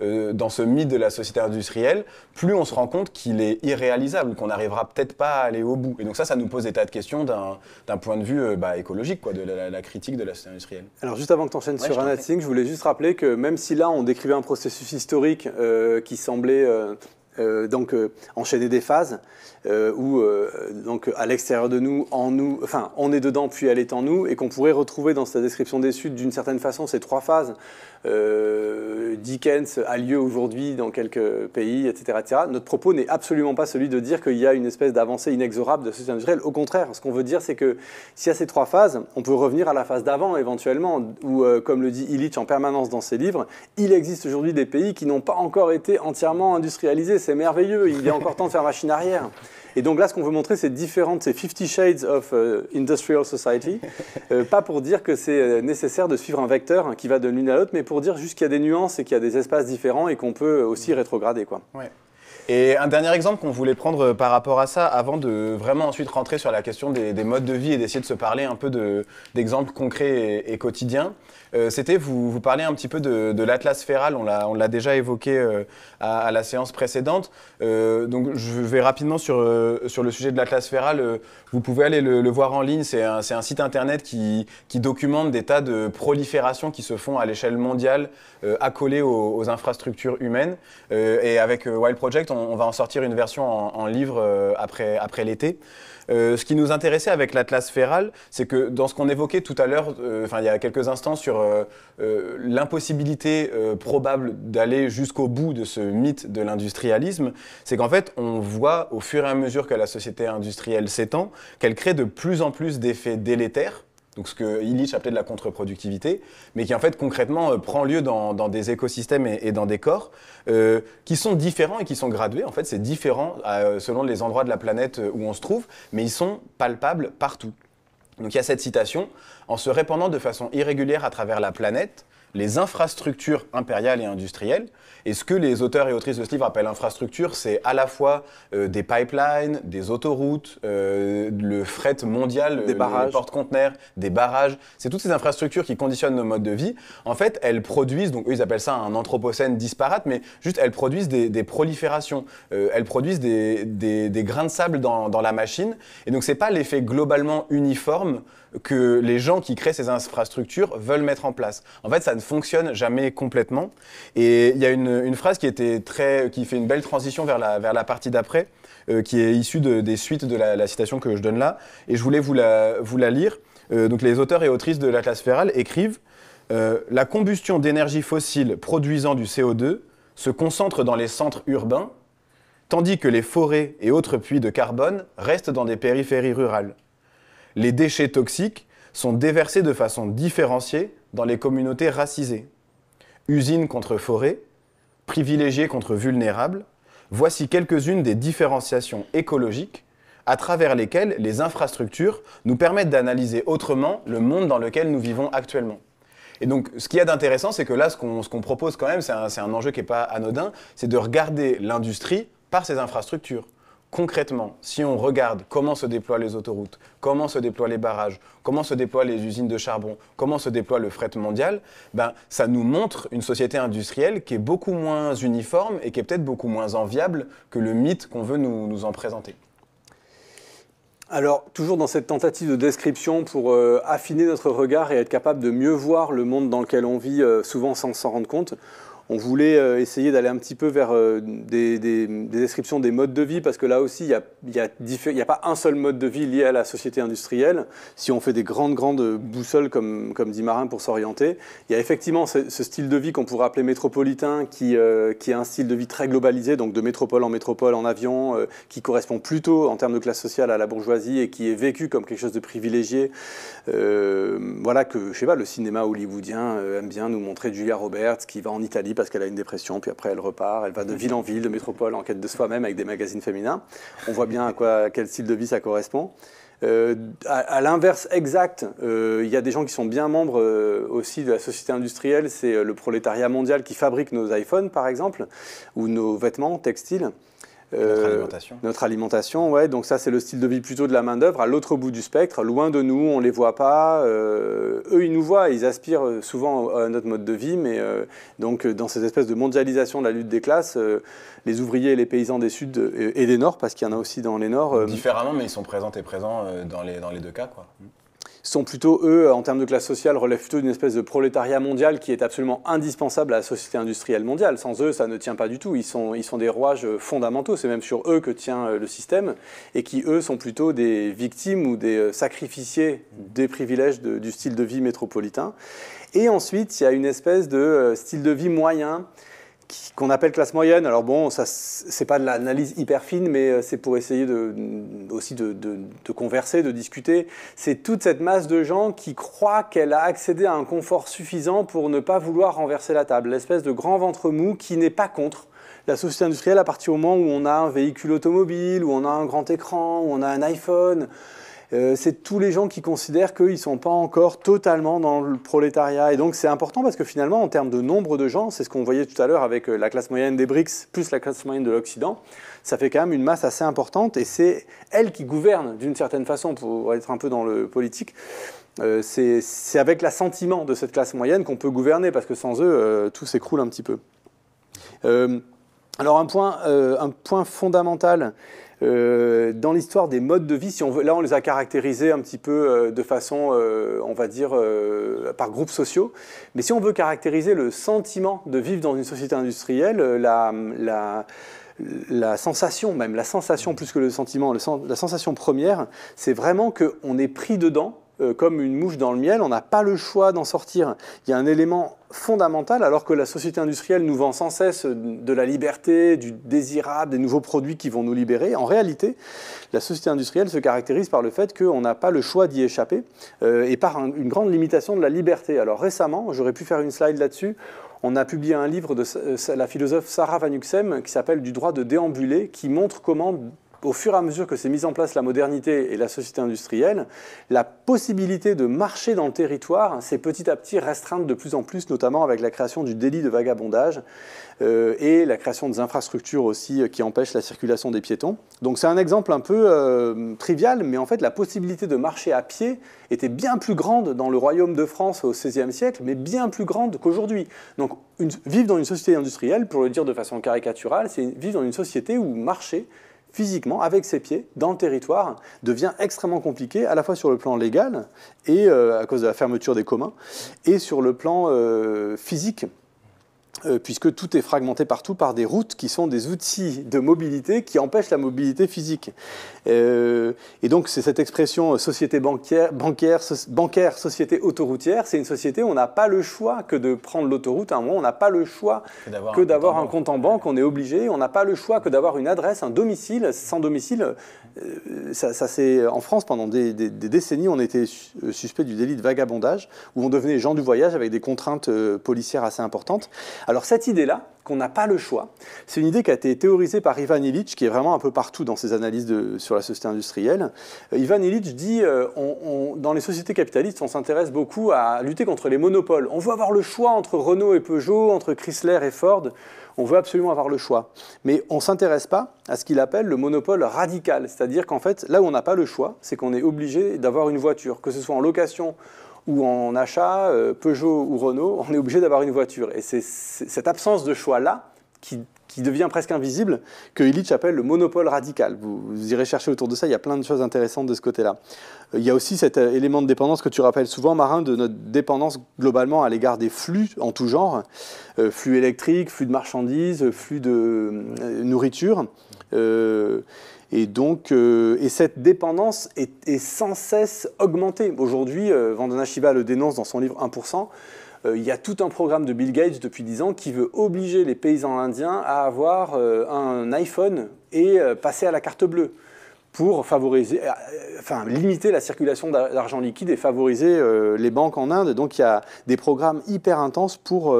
dans ce mythe de la société industrielle, plus on se rend compte qu'il est irréalisable, qu'on n'arrivera peut-être pas à aller au bout. Et donc ça nous pose des tas de questions d'un point de vue écologique, quoi, de la critique de la société industrielle.
Alors juste avant que tu enchaînes sur Anatsing, je voulais juste rappeler que même si là on décrivait un processus historique qui semblait enchaîner des phases, où donc à l'extérieur de nous, enfin on est dedans puis elle est en nous, et qu'on pourrait retrouver dans sa description des Suds d'une certaine façon ces trois phases. Dickens a lieu aujourd'hui dans quelques pays, etc., etc. Notre propos n'est absolument pas celui de dire qu'il y a une espèce d'avancée inexorable de la société industrielle. Au contraire, ce qu'on veut dire, c'est que s'il y a ces trois phases, on peut revenir à la phase d'avant éventuellement, où, comme le dit Illich en permanence dans ses livres, il existe aujourd'hui des pays qui n'ont pas encore été entièrement industrialisés. C'est merveilleux, il est encore temps de faire machine arrière. Et donc là, ce qu'on veut montrer, c'est différentes, c'est 50 Shades of Industrial Society. Pas pour dire que c'est nécessaire de suivre un vecteur qui va de l'une à l'autre, mais pour dire juste qu'il y a des nuances et qu'il y a des espaces différents et qu'on peut aussi rétrograder, quoi. Ouais.
Et un dernier exemple qu'on voulait prendre par rapport à ça, avant de vraiment ensuite rentrer sur la question des modes de vie et d'essayer de se parler un peu d'exemples concrets et quotidiens, c'était vous parler un petit peu de l'Atlas Féral. On l'a déjà évoqué à la séance précédente. Donc je vais rapidement sur le sujet de l'Atlas Féral. Vous pouvez aller le voir en ligne. C'est un site internet qui documente des tas de proliférations qui se font à l'échelle mondiale, accolées aux infrastructures humaines. Et avec Wild Project, on va en sortir une version en livre après l'été. Ce qui nous intéressait avec l'Atlas Féral, c'est que dans ce qu'on évoquait tout à l'heure, il y a quelques instants, sur l'impossibilité probable d'aller jusqu'au bout de ce mythe de l'industrialisme, c'est qu'en fait, on voit au fur et à mesure que la société industrielle s'étend, qu'elle crée de plus en plus d'effets délétères, donc ce que Illich appelait de la contre-productivité, mais qui en fait concrètement prend lieu dans des écosystèmes et dans des corps qui sont différents et qui sont gradués. En fait, c'est différent selon les endroits de la planète où on se trouve, mais ils sont palpables partout. Donc il y a cette citation: en se répandant de façon irrégulière à travers la planète, les infrastructures impériales et industrielles. Et ce que les auteurs et autrices de ce livre appellent infrastructure, c'est à la fois des pipelines, des autoroutes, le fret mondial,
des barrages,
les porte-conteneurs, des barrages. C'est toutes ces infrastructures qui conditionnent nos modes de vie. En fait, elles produisent, donc eux ils appellent ça un anthropocène disparate, mais juste elles produisent des proliférations. Elles produisent des grains de sable dans la machine. Et donc c'est pas l'effet globalement uniforme que les gens qui créent ces infrastructures veulent mettre en place. En fait, ça ne fonctionne jamais complètement. Et il y a une phrase qui fait une belle transition vers la partie d'après, qui est issue des suites de la citation que je donne là. Et je voulais vous la lire. Donc les auteurs et autrices de l'Atlas Féral écrivent « La combustion d'énergie fossile produisant du CO2 se concentre dans les centres urbains, tandis que les forêts et autres puits de carbone restent dans des périphéries rurales. Les déchets toxiques sont déversés de façon différenciée dans les communautés racisées. Usines contre forêts, privilégiés contre vulnérables, voici quelques-unes des différenciations écologiques à travers lesquelles les infrastructures nous permettent d'analyser autrement le monde dans lequel nous vivons actuellement. » Et donc, ce qu'il y a d'intéressant, c'est que là, ce qu'on propose quand même, c'est un enjeu qui n'est pas anodin, c'est de regarder l'industrie par ses infrastructures. Concrètement, si on regarde comment se déploient les autoroutes, comment se déploient les barrages, comment se déploient les usines de charbon, comment se déploie le fret mondial, ça nous montre une société industrielle qui est beaucoup moins uniforme et qui est peut-être beaucoup moins enviable que le mythe qu'on veut nous en présenter.
Alors, toujours dans cette tentative de description pour affiner notre regard et être capable de mieux voir le monde dans lequel on vit, souvent sans s'en rendre compte, on voulait essayer d'aller un petit peu vers des descriptions des modes de vie, parce que là aussi, il n'y a pas un seul mode de vie lié à la société industrielle. Si on fait des grandes boussoles, comme dit Marin, pour s'orienter, il y a effectivement ce style de vie qu'on pourrait appeler métropolitain, qui est un style de vie très globalisé, donc de métropole en avion, qui correspond plutôt, en termes de classe sociale, à la bourgeoisie et qui est vécu comme quelque chose de privilégié. Voilà que, je sais pas, le cinéma hollywoodien aime bien nous montrer Julia Roberts, qui va en Italie parce qu'elle a une dépression, puis après elle repart, elle va de ville en ville, de métropole, en quête de soi-même avec des magazines féminins. On voit bien à quel style de vie ça correspond. À l'inverse exact, il y a des gens qui sont bien membres aussi de la société industrielle, c'est le prolétariat mondial qui fabrique nos iPhones par exemple, ou nos vêtements textiles. Notre alimentation, ouais. Donc ça, c'est le style de vie plutôt de la main-d'œuvre, à l'autre bout du spectre, loin de nous, on ne les voit pas. Eux, ils nous voient, ils aspirent souvent à notre mode de vie, mais donc dans cette espèce de mondialisation de la lutte des classes, les ouvriers et les paysans des Suds et des Nords, parce qu'il y en a aussi dans les Nords.
Différemment, mais ils sont présents dans les deux cas, quoi.
Sont plutôt, eux, en termes de classe sociale, relèvent plutôt d'une espèce de prolétariat mondial qui est absolument indispensable à la société industrielle mondiale. Sans eux, ça ne tient pas du tout. Ils sont des rouages fondamentaux. C'est même sur eux que tient le système et qui, eux, sont plutôt des victimes ou des sacrificiés des privilèges du style de vie métropolitain. Et ensuite, il y a une espèce de style de vie moyen qu'on appelle classe moyenne. Alors bon, ça c'est pas de l'analyse hyper fine, mais c'est pour essayer aussi de converser, de discuter. C'est toute cette masse de gens qui croient qu'elle a accédé à un confort suffisant pour ne pas vouloir renverser la table. L'espèce de grand ventre mou qui n'est pas contre la société industrielle à partir du moment où on a un véhicule automobile, où on a un grand écran, où on a un iPhone. C'est tous les gens qui considèrent qu'ils ne sont pas encore totalement dans le prolétariat. Et donc c'est important parce que finalement, en termes de nombre de gens, c'est ce qu'on voyait tout à l'heure avec la classe moyenne des BRICS plus la classe moyenne de l'Occident, ça fait quand même une masse assez importante et c'est elle qui gouverne d'une certaine façon, pour être un peu dans le politique. C'est avec l'assentiment de cette classe moyenne qu'on peut gouverner parce que sans eux, tout s'écroule un petit peu. Alors un point fondamental dans l'histoire des modes de vie, si on veut, là on les a caractérisés un petit peu de façon, on va dire, par groupes sociaux, mais si on veut caractériser le sentiment de vivre dans une société industrielle, la sensation même, la sensation plus que le sentiment, la sensation première, c'est vraiment qu'on est pris dedans, comme une mouche dans le miel, on n'a pas le choix d'en sortir. Il y a un élément fondamental, alors que la société industrielle nous vend sans cesse de la liberté, du désirable, des nouveaux produits qui vont nous libérer. En réalité, la société industrielle se caractérise par le fait qu'on n'a pas le choix d'y échapper et par une grande limitation de la liberté. Alors récemment, j'aurais pu faire une slide là-dessus, on a publié un livre de la philosophe Sarah Van Huxem qui s'appelle « Du droit de déambuler », qui montre comment au fur et à mesure que s'est mise en place la modernité et la société industrielle, la possibilité de marcher dans le territoire s'est petit à petit restreinte de plus en plus, notamment avec la création du délit de vagabondage et la création des infrastructures aussi qui empêchent la circulation des piétons. Donc c'est un exemple un peu trivial, mais en fait la possibilité de marcher à pied était bien plus grande dans le royaume de France au XVIe siècle, mais bien plus grande qu'aujourd'hui. Donc vivre dans une société industrielle, pour le dire de façon caricaturale, c'est vivre dans une société où marcher physiquement, avec ses pieds, dans le territoire, devient extrêmement compliqué, à la fois sur le plan légal, et à cause de la fermeture des communs, et sur le plan physique, puisque tout est fragmenté partout par des routes qui sont des outils de mobilité qui empêchent la mobilité physique. Et donc c'est cette expression société bancaire, société autoroutière, c'est une société où on n'a pas le choix que de prendre l'autoroute à un moment, on n'a pas le choix que d'avoir un compte en banque, on est obligé, on n'a pas le choix que d'avoir une adresse, un domicile. Sans domicile, en France, pendant des décennies, on était suspect du délit de vagabondage, où on devenait gens du voyage avec des contraintes policières assez importantes. Alors cette idée-là, qu'on n'a pas le choix, c'est une idée qui a été théorisée par Ivan Illich, qui est vraiment un peu partout dans ses analyses sur la société industrielle. Ivan Illich dit, dans les sociétés capitalistes, on s'intéresse beaucoup à lutter contre les monopoles. On veut avoir le choix entre Renault et Peugeot, entre Chrysler et Ford. On veut absolument avoir le choix. Mais on ne s'intéresse pas à ce qu'il appelle le monopole radical. C'est-à-dire qu'en fait, là où on n'a pas le choix, c'est qu'on est obligé d'avoir une voiture, que ce soit en location ou en achat, Peugeot ou Renault, on est obligé d'avoir une voiture. Et c'est cette absence de choix-là qui devient presque invisible, que Illich appelle le monopole radical. Vous irez chercher autour de ça, il y a plein de choses intéressantes de ce côté-là. Il y a aussi cet élément de dépendance que tu rappelles souvent, Marin, de notre dépendance globalement à l'égard des flux en tout genre, flux électriques, flux de marchandises, flux de nourriture. Et donc, cette dépendance est sans cesse augmentée. Aujourd'hui, Vandana Shiva le dénonce dans son livre 1%, il y a tout un programme de Bill Gates depuis 10 ans qui veut obliger les paysans indiens à avoir un iPhone et passer à la carte bleue pour favoriser, limiter la circulation d'argent liquide et favoriser les banques en Inde. Donc il y a des programmes hyper intenses pour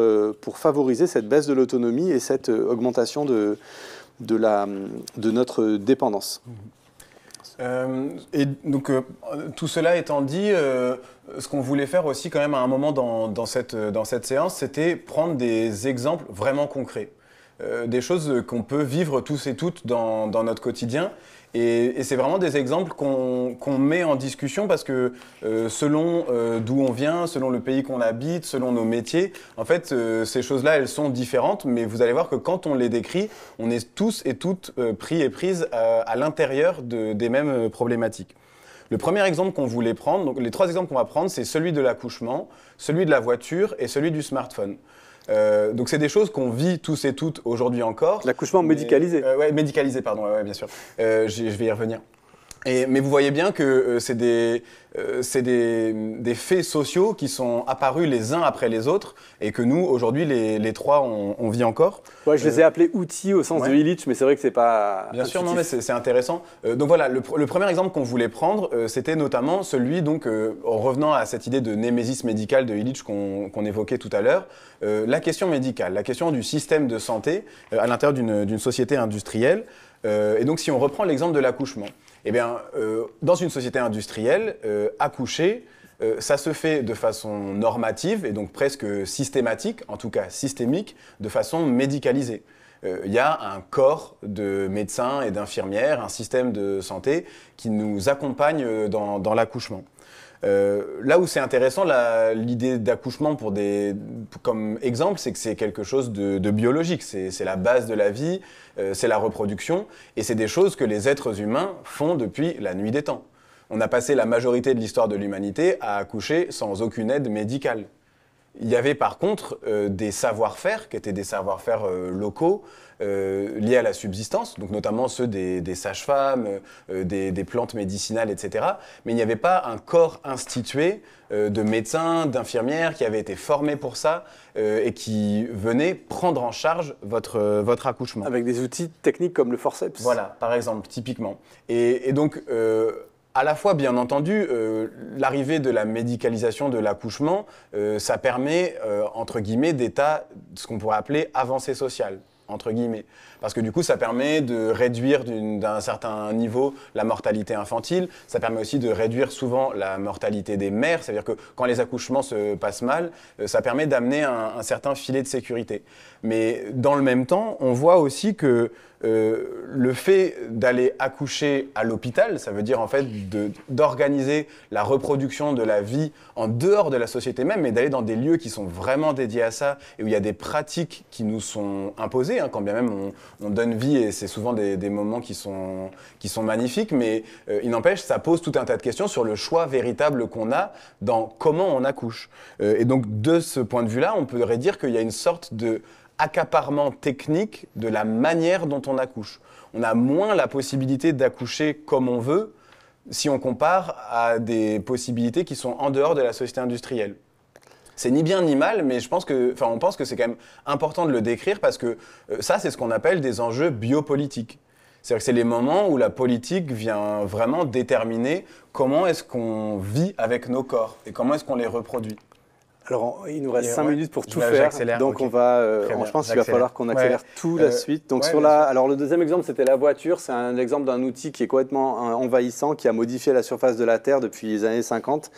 favoriser cette baisse de l'autonomie et cette augmentation de notre dépendance.
Et donc, tout cela étant dit, ce qu'on voulait faire aussi quand même à un moment dans cette séance, c'était prendre des exemples vraiment concrets. Des choses qu'on peut vivre tous et toutes dans notre quotidien. Et c'est vraiment des exemples qu'on met en discussion parce que selon d'où on vient, selon le pays qu'on habite, selon nos métiers, en fait, ces choses-là, elles sont différentes, mais vous allez voir que quand on les décrit, on est tous et toutes pris et prises à l'intérieur des mêmes problématiques. Le premier exemple qu'on voulait prendre, donc les 3 exemples qu'on va prendre, c'est celui de l'accouchement, celui de la voiture et celui du smartphone. Donc c'est des choses qu'on vit tous et toutes aujourd'hui encore.
L'accouchement médicalisé.
Oui, médicalisé, pardon, ouais, bien sûr. Je vais y revenir. Mais vous voyez bien que c'est des faits sociaux qui sont apparus les uns après les autres et que nous, aujourd'hui, les 3, on vit encore.
Ouais, je les ai appelés outils au sens de Illich, mais c'est vrai que c'est pas...
Bien sûr, non, mais c'est intéressant. Donc voilà, le premier exemple qu'on voulait prendre, c'était notamment celui, donc, en revenant à cette idée de némésis médicale de Illich qu'on évoquait tout à l'heure, la question médicale, la question du système de santé à l'intérieur d'une société industrielle. Et donc si on reprend l'exemple de l'accouchement, eh bien, dans une société industrielle, accoucher, ça se fait de façon normative et donc presque systématique, en tout cas systémique, de façon médicalisée. Il y a un corps de médecins et d'infirmières, un système de santé qui nous accompagne dans l'accouchement. Là où c'est intéressant, l'idée d'accouchement comme exemple, c'est que c'est quelque chose de biologique, c'est la base de la vie, c'est la reproduction, et c'est des choses que les êtres humains font depuis la nuit des temps. On a passé la majorité de l'histoire de l'humanité à accoucher sans aucune aide médicale. Il y avait par contre des savoir-faire qui étaient des savoir-faire locaux liés à la subsistance, donc notamment ceux des sages-femmes, des plantes médicinales, etc. Mais il n'y avait pas un corps institué de médecins, d'infirmières qui avaient été formés pour ça et qui venaient prendre en charge votre accouchement.
Avec des outils techniques comme le forceps.
Voilà, par exemple, typiquement. Et donc... à la fois, bien entendu, l'arrivée de la médicalisation de l'accouchement, ça permet, entre guillemets, ce qu'on pourrait appeler avancée sociale, entre guillemets. parce que du coup, ça permet de réduire d'un certain niveau la mortalité infantile. Ça permet aussi de réduire souvent la mortalité des mères. C'est-à-dire que quand les accouchements se passent mal, ça permet d'amener un certain filet de sécurité. Mais dans le même temps, on voit aussi que le fait d'aller accoucher à l'hôpital, ça veut dire en fait d'organiser la reproduction de la vie en dehors de la société même, mais d'aller dans des lieux qui sont vraiment dédiés à ça et où il y a des pratiques qui nous sont imposées, hein, quand bien même on donne vie et c'est souvent des moments qui sont magnifiques, mais il n'empêche, ça pose tout un tas de questions sur le choix véritable qu'on a dans comment on accouche. Et donc de ce point de vue-là, on pourrait dire qu'il y a une sorte de accaparement technique de la manière dont on accouche. On a moins la possibilité d'accoucher comme on veut si on compare à des possibilités qui sont en dehors de la société industrielle. C'est ni bien ni mal, mais on pense que c'est quand même important de le décrire parce que ça, c'est ce qu'on appelle des enjeux biopolitiques. C'est-à-dire que c'est les moments où la politique vient vraiment déterminer comment est-ce qu'on vit avec nos corps et comment est-ce qu'on les reproduit.
Alors, il nous reste 5 minutes pour tout faire, donc
okay.
Je pense qu'il va falloir qu'on accélère tout la suite. Donc alors le deuxième exemple, c'était la voiture. C'est un exemple d'un outil qui est complètement envahissant, qui a modifié la surface de la Terre depuis les années 50.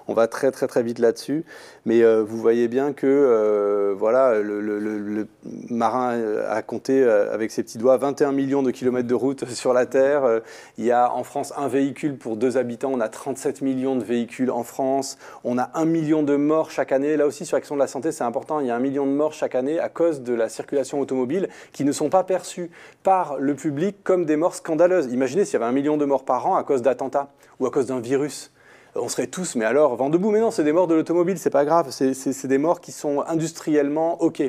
On va très vite là-dessus, mais vous voyez bien que le marin a compté avec ses petits doigts 21 millions de kilomètres de route sur la Terre. Il y a en France un véhicule pour 2 habitants, on a 37 millions de véhicules en France, on a 1 million de morts chaque année. Là aussi, sur l'action de la santé, c'est important, il y a 1 million de morts chaque année à cause de la circulation automobile qui ne sont pas perçues par le public comme des morts scandaleuses. Imaginez s'il y avait 1 million de morts par an à cause d'attentats ou à cause d'un virus. On serait tous, mais alors, vent debout. Mais non, c'est des morts de l'automobile, c'est pas grave. C'est des morts qui sont industriellement OK.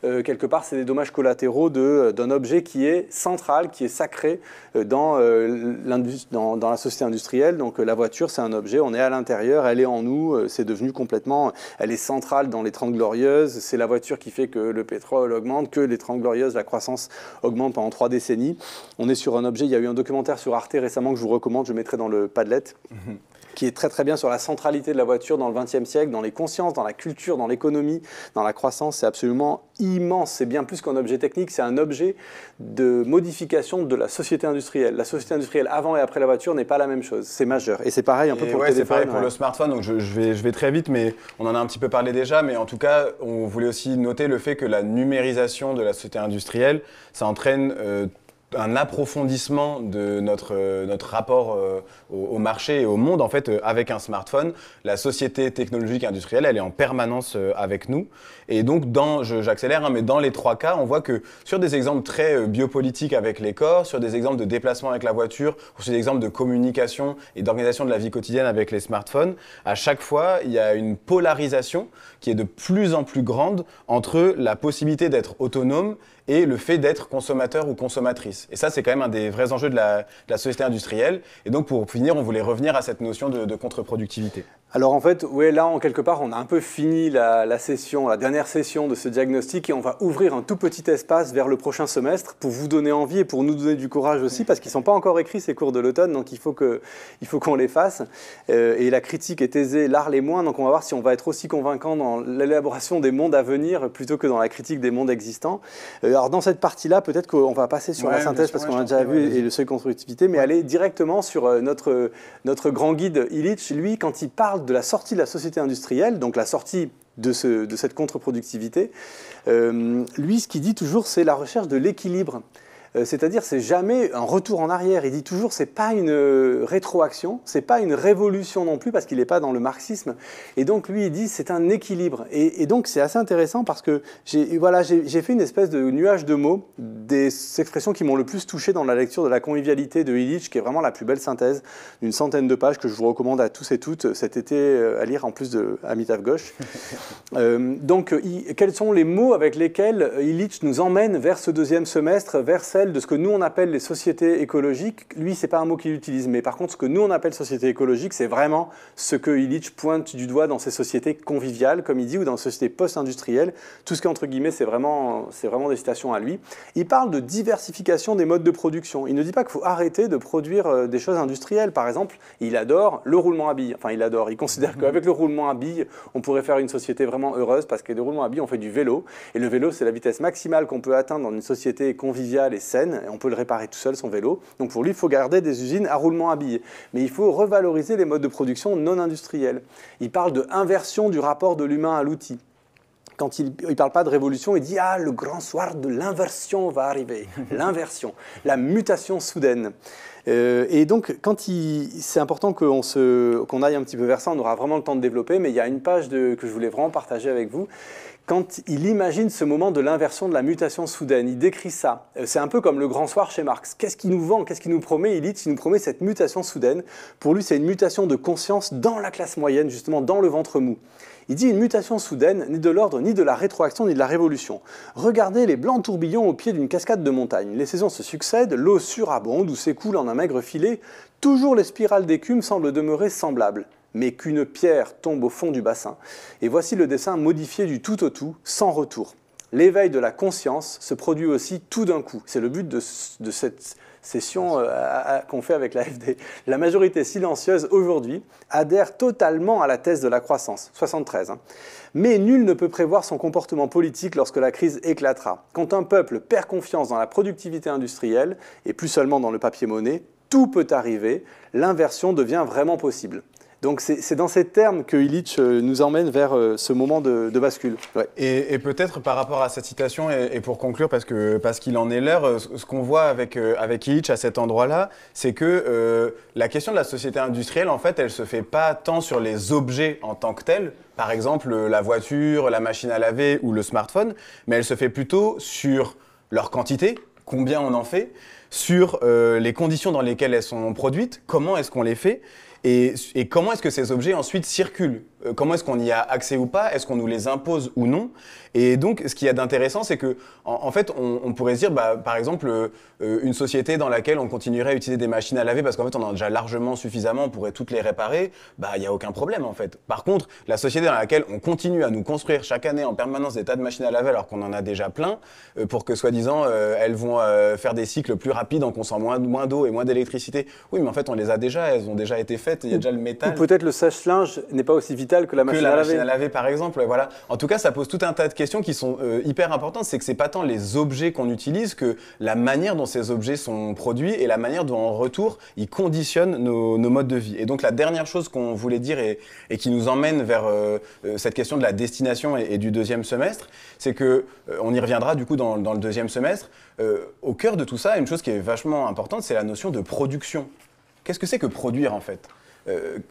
Quelque part, c'est des dommages collatéraux d'un objet qui est central, qui est sacré dans la société industrielle. Donc la voiture, c'est un objet, on est à l'intérieur, elle est en nous, c'est devenu complètement... Elle est centrale dans les 30 Glorieuses, c'est la voiture qui fait que le pétrole augmente, que les 30 Glorieuses, la croissance augmente pendant 3 décennies. On est sur un objet, il y a eu un documentaire sur Arte récemment que je vous recommande, je mettrai dans le Padlet. Qui est très bien sur la centralité de la voiture dans le XXe siècle, dans les consciences, dans la culture, dans l'économie, dans la croissance. C'est absolument immense. C'est bien plus qu'un objet technique, c'est un objet de modification de la société industrielle. La société industrielle avant et après la voiture n'est pas la même chose. C'est majeur. Et c'est pareil un peu pour le téléphone.
C'est pareil pour le smartphone. Donc je vais très vite, mais on en a un petit peu parlé déjà. Mais en tout cas, on voulait aussi noter le fait que la numérisation de la société industrielle, ça entraîne... un approfondissement de notre rapport au marché et au monde, en fait, avec un smartphone. La société technologique industrielle, elle est en permanence avec nous. Et donc, j'accélère, hein, mais dans les 3 cas, on voit que sur des exemples très biopolitiques avec les corps, sur des exemples de déplacement avec la voiture, ou sur des exemples de communication et d'organisation de la vie quotidienne avec les smartphones, à chaque fois, il y a une polarisation qui est de plus en plus grande entre la possibilité d'être autonome et le fait d'être consommateur ou consommatrice. Et ça, c'est quand même un des vrais enjeux de la société industrielle. Et donc, pour finir, on voulait revenir à cette notion de contre-productivité.
Alors en fait, ouais, là, en quelque part, on a un peu fini la dernière session de ce diagnostic et on va ouvrir un tout petit espace vers le prochain semestre pour vous donner envie et pour nous donner du courage aussi, parce qu'ils ne sont pas encore écrits, ces cours de l'automne, donc il faut qu'on les fasse. Et la critique est aisée, l'art l'est moins, donc on va voir si on va être aussi convaincant dans l'élaboration des mondes à venir plutôt que dans la critique des mondes existants. Alors dans cette partie-là, peut-être qu'on va passer sur la synthèse, parce qu'on a déjà vu, et le seuil contre-productivité, mais aller directement sur notre grand guide Illich. Lui, quand il parle de la sortie de la société industrielle, donc la sortie de cette contre-productivité, lui, ce qu'il dit toujours, c'est la recherche de l'équilibre. C'est-à-dire, c'est jamais un retour en arrière. Il dit toujours, c'est pas une rétroaction, c'est pas une révolution non plus, parce qu'il n'est pas dans le marxisme. Et donc, lui, il dit, c'est un équilibre. Et donc, c'est assez intéressant parce que j'ai fait une espèce de nuage de mots, des expressions qui m'ont le plus touché dans la lecture de La convivialité de Illich, qui est vraiment la plus belle synthèse d'une centaine de pages que je vous recommande à tous et toutes cet été à lire, en plus de Amitav Ghosh. Donc, quels sont les mots avec lesquels Illich nous emmène vers ce deuxième semestre, vers celle parallèle de ce que nous on appelle les sociétés écologiques. Lui, c'est pas un mot qu'il utilise, mais par contre, ce que nous on appelle société écologique, c'est vraiment ce que Illich pointe du doigt dans ces sociétés conviviales, comme il dit, ou dans les sociétés post-industrielles. Tout ce qui est entre guillemets, c'est vraiment des citations à lui. Il parle de diversification des modes de production. Il ne dit pas qu'il faut arrêter de produire des choses industrielles. Par exemple, il adore le roulement à billes. Enfin, il considère qu'avec le roulement à billes, on pourrait faire une société vraiment heureuse, parce que le roulement à billes, on fait du vélo, et le vélo, c'est la vitesse maximale qu'on peut atteindre dans une société conviviale et saine, et on peut le réparer tout seul, son vélo. Donc pour lui, il faut garder des usines à roulement à billes. Mais il faut revaloriser les modes de production non industriels. Il parle de inversion du rapport de l'humain à l'outil. Quand il ne parle pas de révolution, il dit « Ah, le grand soir de l'inversion va arriver ». L'inversion, la mutation soudaine. Et donc, c'est important qu'on aille un petit peu vers ça, on aura vraiment le temps de développer, mais il y a une page que je voulais vraiment partager avec vous. Quand il imagine ce moment de l'inversion, de la mutation soudaine, il décrit ça. C'est un peu comme le grand soir chez Marx. Qu'est-ce qu'il nous vend, qu'est-ce qu'il nous promet? Il nous promet cette mutation soudaine. Pour lui, c'est une mutation de conscience dans la classe moyenne, justement, dans le ventre mou. Il dit une mutation soudaine, ni de l'ordre, ni de la rétroaction, ni de la révolution. Regardez les blancs tourbillons au pied d'une cascade de montagne. Les saisons se succèdent, l'eau surabonde ou s'écoule en un maigre filet. Toujours les spirales d'écume semblent demeurer semblables, mais qu'une pierre tombe au fond du bassin. Et voici le dessin modifié du tout au tout, sans retour. L'éveil de la conscience se produit aussi tout d'un coup. C'est le but de cette session qu'on fait avec l'AFD. La majorité silencieuse aujourd'hui adhère totalement à la thèse de la croissance, 73. Mais nul ne peut prévoir son comportement politique lorsque la crise éclatera. Quand un peuple perd confiance dans la productivité industrielle, et plus seulement dans le papier-monnaie, tout peut arriver, l'inversion devient vraiment possible. Donc c'est dans ces termes que Illich nous emmène vers ce moment de bascule.
Ouais. Et peut-être par rapport à cette citation, et pour conclure, parce qu'il en est l'heure, ce qu'on voit avec Illich à cet endroit-là, c'est que la question de la société industrielle, en fait, elle se fait pas tant sur les objets en tant que tels, par exemple la voiture, la machine à laver ou le smartphone, mais elle se fait plutôt sur leur quantité, combien on en fait, sur les conditions dans lesquelles elles sont produites, comment est-ce qu'on les fait, et comment est-ce que ces objets ensuite circulent? Comment est-ce qu'on y a accès ou pas? Est-ce qu'on nous les impose ou non? Et donc, ce qu'il y a d'intéressant, c'est que, en fait, on pourrait se dire, par exemple, une société dans laquelle on continuerait à utiliser des machines à laver parce qu'en fait, on en a déjà largement suffisamment, on pourrait toutes les réparer, il n'y a aucun problème, en fait. Par contre, la société dans laquelle on continue à nous construire chaque année en permanence des tas de machines à laver alors qu'on en a déjà plein, pour que, soi-disant, elles vont faire des cycles plus rapides en consommant moins d'eau et moins d'électricité. Oui, mais en fait, on les a déjà, elles ont déjà été faites, il y a déjà le métal.
Ou peut-être le sèche-linge n'est pas aussi vital que la machine à laver,
par exemple. Voilà. En tout cas, ça pose tout un tas de questions qui sont hyper importantes. C'est que c'est pas tant les objets qu'on utilise que la manière dont ces objets sont produits et la manière dont, en retour, ils conditionnent nos modes de vie. Et donc, la dernière chose qu'on voulait dire et qui nous emmène vers cette question de la destination et du deuxième semestre, c'est que on y reviendra du coup dans le deuxième semestre. Au cœur de tout ça, une chose qui est vachement importante, c'est la notion de production. Qu'est-ce que c'est que produire, en fait ?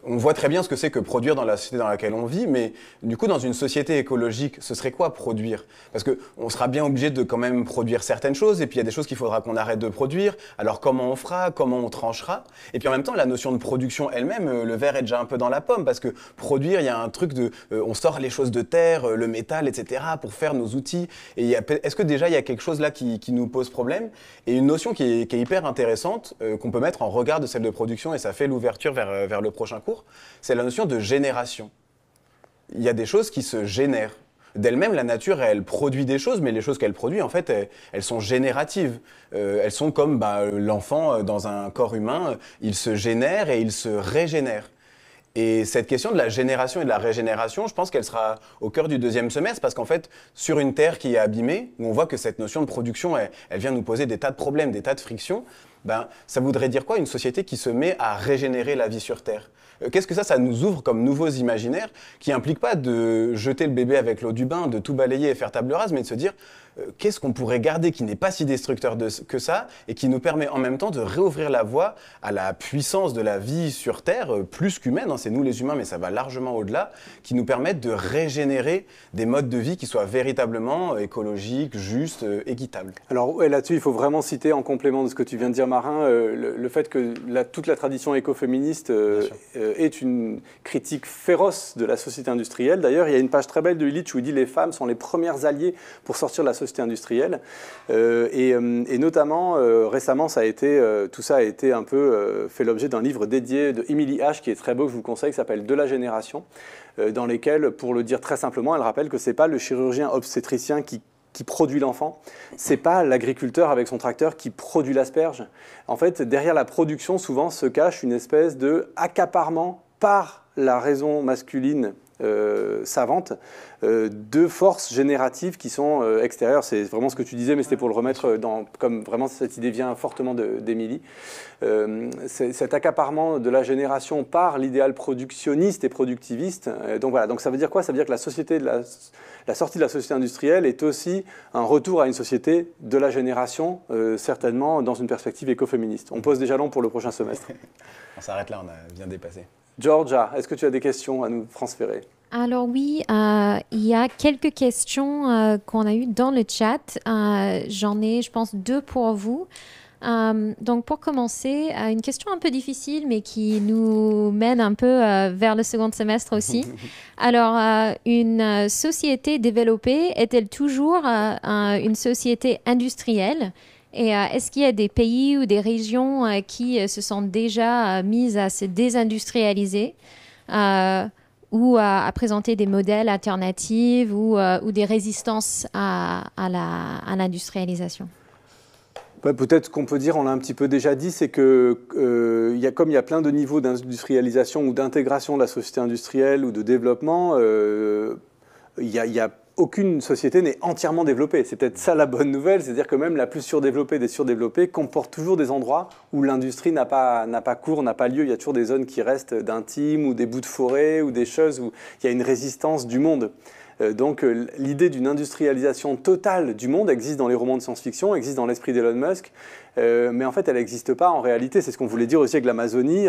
On voit très bien ce que c'est que produire dans la société dans laquelle on vit, mais du coup, dans une société écologique, ce serait quoi produire? Parce qu'on sera bien obligé de quand même produire certaines choses, et puis il y a des choses qu'il faudra qu'on arrête de produire. Alors comment on fera? Comment on tranchera? Et puis en même temps, la notion de production elle-même, le verre est déjà un peu dans la pomme, parce que produire, il y a un truc de... on sort les choses de terre, le métal, etc., pour faire nos outils. Et est-ce que déjà, il y a quelque chose là qui nous pose problème? Et une notion qui est hyper intéressante, qu'on peut mettre en regard de celle de production, et ça fait l'ouverture vers le prochain cours, c'est la notion de génération. Il y a des choses qui se génèrent. D'elle-même, la nature, elle produit des choses, mais les choses qu'elle produit, en fait, elles sont génératives. Elles sont comme l'enfant dans un corps humain, il se génère et il se régénère. Et cette question de la génération et de la régénération, je pense qu'elle sera au cœur du deuxième semestre, parce qu'en fait, sur une terre qui est abîmée, où on voit que cette notion de production, elle vient nous poser des tas de problèmes, des tas de frictions, ça voudrait dire quoi, une société qui se met à régénérer la vie sur Terre? Qu'est-ce que ça nous ouvre comme nouveaux imaginaires qui impliquent pas de jeter le bébé avec l'eau du bain, de tout balayer et faire table rase, mais de se dire qu'est-ce qu'on pourrait garder qui n'est pas si destructeur que ça et qui nous permet en même temps de réouvrir la voie à la puissance de la vie sur Terre, plus qu'humaine, c'est nous les humains, mais ça va largement au-delà, qui nous permettent de régénérer des modes de vie qui soient véritablement écologiques, justes, équitables.
Alors là-dessus, il faut vraiment citer en complément de ce que tu viens de dire, Marin, le fait que toute la tradition écoféministe est une critique féroce de la société industrielle. D'ailleurs, il y a une page très belle de Illich où il dit les femmes sont les premières alliées pour sortir de la société industrielle. Et notamment, récemment, tout ça a été un peu fait l'objet d'un livre dédié de Emily H, qui est très beau, que je vous conseille, qui s'appelle De la génération, dans lesquels, pour le dire très simplement, elle rappelle que ce n'est pas le chirurgien obstétricien qui produit l'enfant, c'est pas l'agriculteur avec son tracteur qui produit l'asperge. En fait, derrière la production, souvent, se cache une espèce de accaparement par la raison masculine savante de forces génératives qui sont extérieures. C'est vraiment ce que tu disais, mais c'était pour le remettre comme vraiment cette idée vient fortement d'Émilie. Cet accaparement de la génération par l'idéal productionniste et productiviste. Donc voilà, donc ça veut dire quoi? Ça veut dire que la sortie de la société industrielle est aussi un retour à une société de la génération, certainement dans une perspective écoféministe. On pose des jalons pour le prochain semestre.
On s'arrête là, on a bien dépassé.
Georgia, est-ce que tu as des questions à nous transférer?
Alors oui, il y a quelques questions qu'on a eues dans le chat. J'en ai, je pense, 2 pour vous. Donc pour commencer, une question un peu difficile, mais qui nous mène un peu vers le second semestre aussi. Alors, une société développée est-elle toujours une société industrielle? Et est-ce qu'il y a des pays ou des régions qui se sont déjà mises à se désindustrialiser ou à présenter des modèles alternatifs ou des résistances à l'industrialisation?
Peut-être qu'on peut dire, on l'a un petit peu déjà dit, c'est que comme il y a plein de niveaux d'industrialisation ou d'intégration de la société industrielle ou de développement, aucune société n'est entièrement développée. C'est peut-être ça la bonne nouvelle, c'est-à-dire que même la plus surdéveloppée des surdéveloppées comporte toujours des endroits où l'industrie n'a pas cours, n'a pas lieu. Il y a toujours des zones qui restent d'intimes ou des bouts de forêt ou des choses où il y a une résistance du monde. Donc l'idée d'une industrialisation totale du monde existe dans les romans de science-fiction, existe dans l'esprit d'Elon Musk, mais en fait elle n'existe pas en réalité. C'est ce qu'on voulait dire aussi avec l'Amazonie,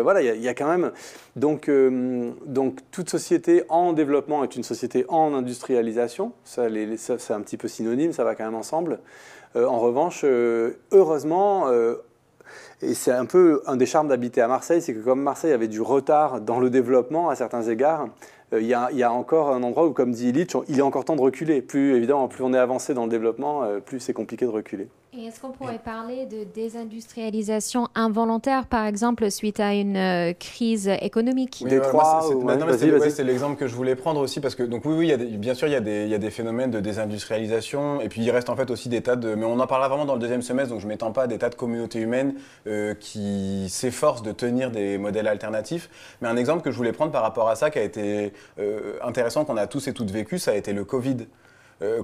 voilà, il y a quand même donc toute société en développement est une société en industrialisation. Ça c'est un petit peu synonyme, ça va quand même ensemble. En revanche, heureusement. Et c'est un peu un des charmes d'habiter à Marseille, c'est que comme Marseille avait du retard dans le développement à certains égards, il y a encore un endroit où, comme dit Illich, il est encore temps de reculer. Évidemment, plus on est avancé dans le développement, plus c'est compliqué de reculer.
Et est-ce qu'on pourrait parler de désindustrialisation involontaire, par exemple, suite à une crise économique?
Détroit,
c'est l'exemple que je voulais prendre aussi, parce que donc oui, bien sûr, il y a des phénomènes de désindustrialisation, et puis il reste en fait aussi des tas de... Mais on en parlera vraiment dans le deuxième semestre, donc je ne m'étends pas, des tas de communautés humaines qui s'efforcent de tenir des modèles alternatifs. Mais un exemple que je voulais prendre par rapport à ça, qui a été intéressant, qu'on a tous et toutes vécu, ça a été le Covid.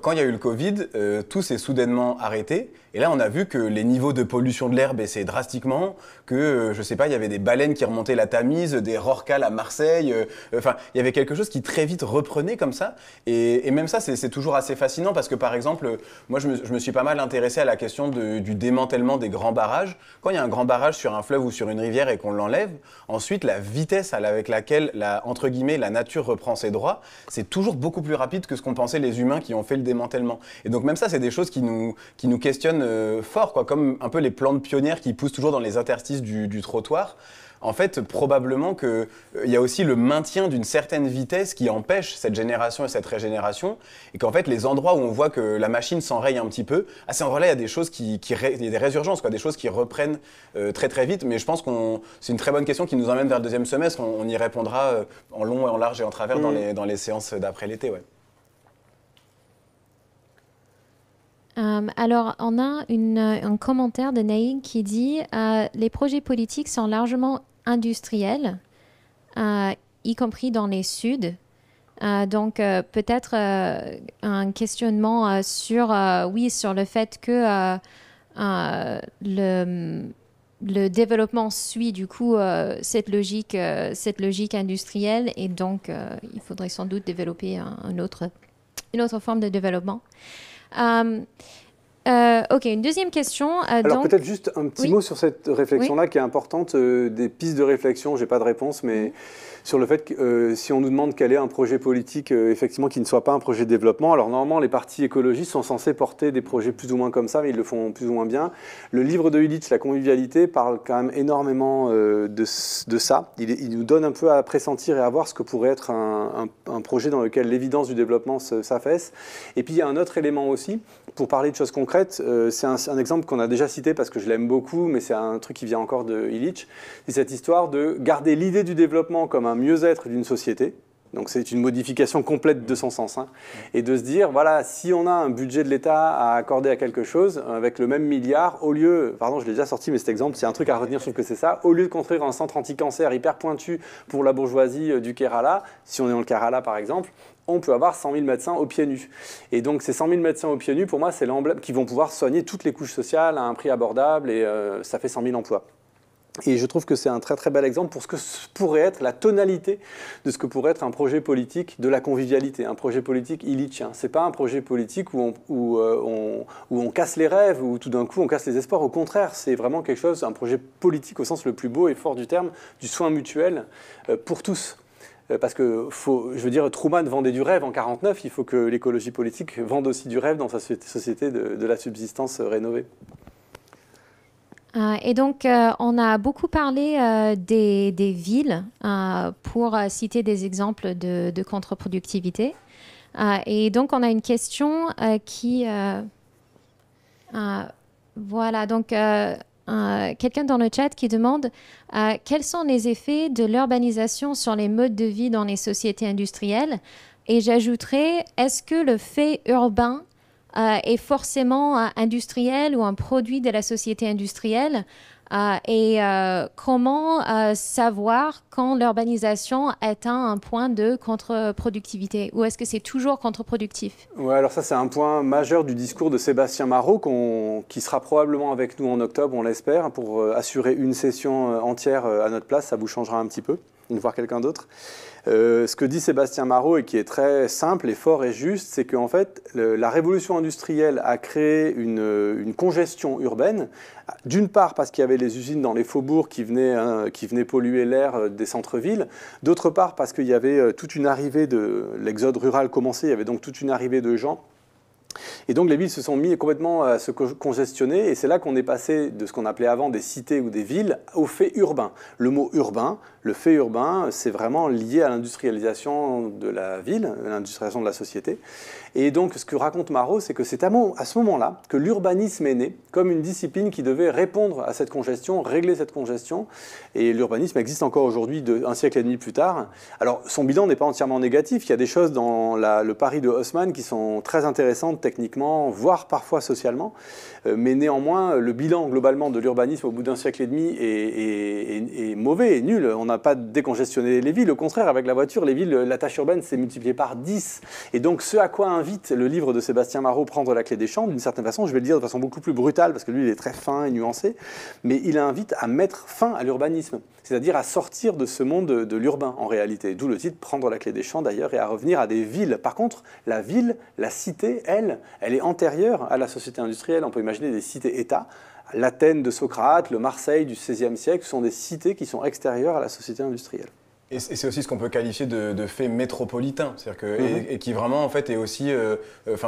Quand il y a eu le Covid, tout s'est soudainement arrêté. Et là, on a vu que les niveaux de pollution de l'air baissaient drastiquement, que, je sais pas, il y avait des baleines qui remontaient la Tamise, des rorquals à Marseille. Enfin, il y avait quelque chose qui très vite reprenait comme ça. Et même ça, c'est toujours assez fascinant parce que, par exemple, moi, je me suis pas mal intéressé à la question du démantèlement des grands barrages. Quand il y a un grand barrage sur un fleuve ou sur une rivière et qu'on l'enlève, ensuite, la vitesse avec laquelle, entre guillemets, la nature reprend ses droits, c'est toujours beaucoup plus rapide que ce qu'ont pensé les humains qui ont fait le démantèlement. Et donc, même ça, c'est des choses qui nous questionnent fort, quoi, comme un peu les plantes pionnières qui poussent toujours dans les interstices du trottoir. En fait, probablement qu'il y a aussi le maintien d'une certaine vitesse qui empêche cette génération et cette régénération, et qu'en fait, les endroits où on voit que la machine s'enraye un petit peu, à ces endroits-là, il y a des choses il y a des résurgences, quoi, des choses qui reprennent très très vite. Mais je pense c'est une très bonne question qui nous emmène vers le deuxième semestre. On y répondra en long et en large et en travers dans les séances d'après l'été. Ouais.
Alors, on a un commentaire de Naïg qui dit « Les projets politiques sont largement industriels, y compris dans les Suds. Donc, peut-être un questionnement sur le fait que le développement suit du coup cette logique industrielle et donc il faudrait sans doute développer une autre forme de développement. ok, une deuxième question.
Alors
donc...
peut-être juste un petit mot sur cette réflexion-là qui est importante, des pistes de réflexion, je n'ai pas de réponse, mais sur le fait que si on nous demande quel est un projet politique, effectivement, qui ne soit pas un projet de développement, alors normalement les partis écologistes sont censés porter des projets plus ou moins comme ça, mais ils le font plus ou moins bien. Le livre de Illich, La convivialité, parle quand même énormément de ça. Il nous donne un peu à pressentir et à voir ce que pourrait être un projet dans lequel l'évidence du développement s'affaisse. Et puis il y a un autre élément aussi, pour parler de choses concrètes, c'est un exemple qu'on a déjà cité parce que je l'aime beaucoup, mais c'est un truc qui vient encore de Illich, c'est cette histoire de garder l'idée du développement comme un mieux-être d'une société. Donc c'est une modification complète de son sens. Et de se dire, voilà, si on a un budget de l'État à accorder à quelque chose, avec le même milliard, au lieu, pardon, je l'ai déjà sorti, mais cet exemple, c'est un truc à retenir, je trouve que c'est ça, au lieu de construire un centre anti-cancer hyper pointu pour la bourgeoisie du Kerala, si on est dans le Kerala par exemple, on peut avoir 100 000 médecins aux pieds nus. Et donc ces 100 000 médecins aux pieds nus, pour moi, c'est l'emblème qui vont pouvoir soigner toutes les couches sociales à un prix abordable et ça fait 100 000 emplois. Et je trouve que c'est un très très bel exemple pour ce que pourrait être la tonalité de ce que pourrait être un projet politique de la convivialité, un projet politique illichien. Ce n'est pas un projet politique où on casse les rêves, où tout d'un coup on casse les espoirs. Au contraire, c'est vraiment quelque chose, un projet politique au sens le plus beau et fort du terme, du soin mutuel pour tous. Parce que, je veux dire, Truman vendait du rêve en 1949, il faut que l'écologie politique vende aussi du rêve dans sa société de la subsistance rénovée.
Et donc, on a beaucoup parlé des villes pour citer des exemples de contre-productivité. Et donc, on a une question qui... voilà, donc quelqu'un dans le chat qui demande quels sont les effets de l'urbanisation sur les modes de vie dans les sociétés industrielles. Et j'ajouterais, est-ce que le fait urbain est forcément industriel ou un produit de la société industrielle et comment savoir quand l'urbanisation atteint un point de contre-productivité ou est-ce que c'est toujours contre-productif?
Ouais, alors ça c'est un point majeur du discours de Sébastien Marot qui sera probablement avec nous en octobre, on l'espère, pour assurer une session entière à notre place, ça vous changera un petit peu de voir quelqu'un d'autre. Ce que dit Sébastien Marot et qui est très simple et fort et juste, c'est qu'en fait, la révolution industrielle a créé une congestion urbaine, d'une part parce qu'il y avait les usines dans les faubourgs qui venaient polluer l'air des centres-villes, d'autre part parce qu'il y avait toute une arrivée l'exode rural commençait, il y avait donc toute une arrivée de gens. Et donc les villes se sont mis complètement à se congestionner et c'est là qu'on est passé de ce qu'on appelait avant des cités ou des villes au fait urbain. Le mot urbain, le fait urbain, c'est vraiment lié à l'industrialisation de la ville, à l'industrialisation de la société. Et donc ce que raconte Marot, c'est que c'est à ce moment-là que l'urbanisme est né comme une discipline qui devait répondre à cette congestion, régler cette congestion. Et l'urbanisme existe encore aujourd'hui, un siècle et demi plus tard. Alors son bilan n'est pas entièrement négatif, il y a des choses dans le Paris de Haussmann qui sont très intéressantes techniquement, voire parfois socialement. Mais néanmoins, le bilan globalement de l'urbanisme au bout d'un siècle et demi est mauvais, est nul. On n'a pas décongestionné les villes. Au contraire, avec la voiture, les villes, la tâche urbaine s'est multipliée par 10. Et donc, ce à quoi invite le livre de Sébastien Marot, Prendre la clé des champs, d'une certaine façon, je vais le dire de façon beaucoup plus brutale, parce que lui, il est très fin et nuancé, mais il invite à mettre fin à l'urbanisme, c'est-à-dire à sortir de ce monde de l'urbain, en réalité. D'où le titre, Prendre la clé des champs, d'ailleurs, et à revenir à des villes. Par contre, la ville, la cité, elle est antérieure à la société industrielle. On peut imaginer des cités-États. L'Athènes de Socrate, le Marseille du XVIe siècle sont des cités qui sont extérieures à la société industrielle.
Et c'est aussi ce qu'on peut qualifier de fait métropolitain, c'est-à-dire que, et qui vraiment en fait est aussi,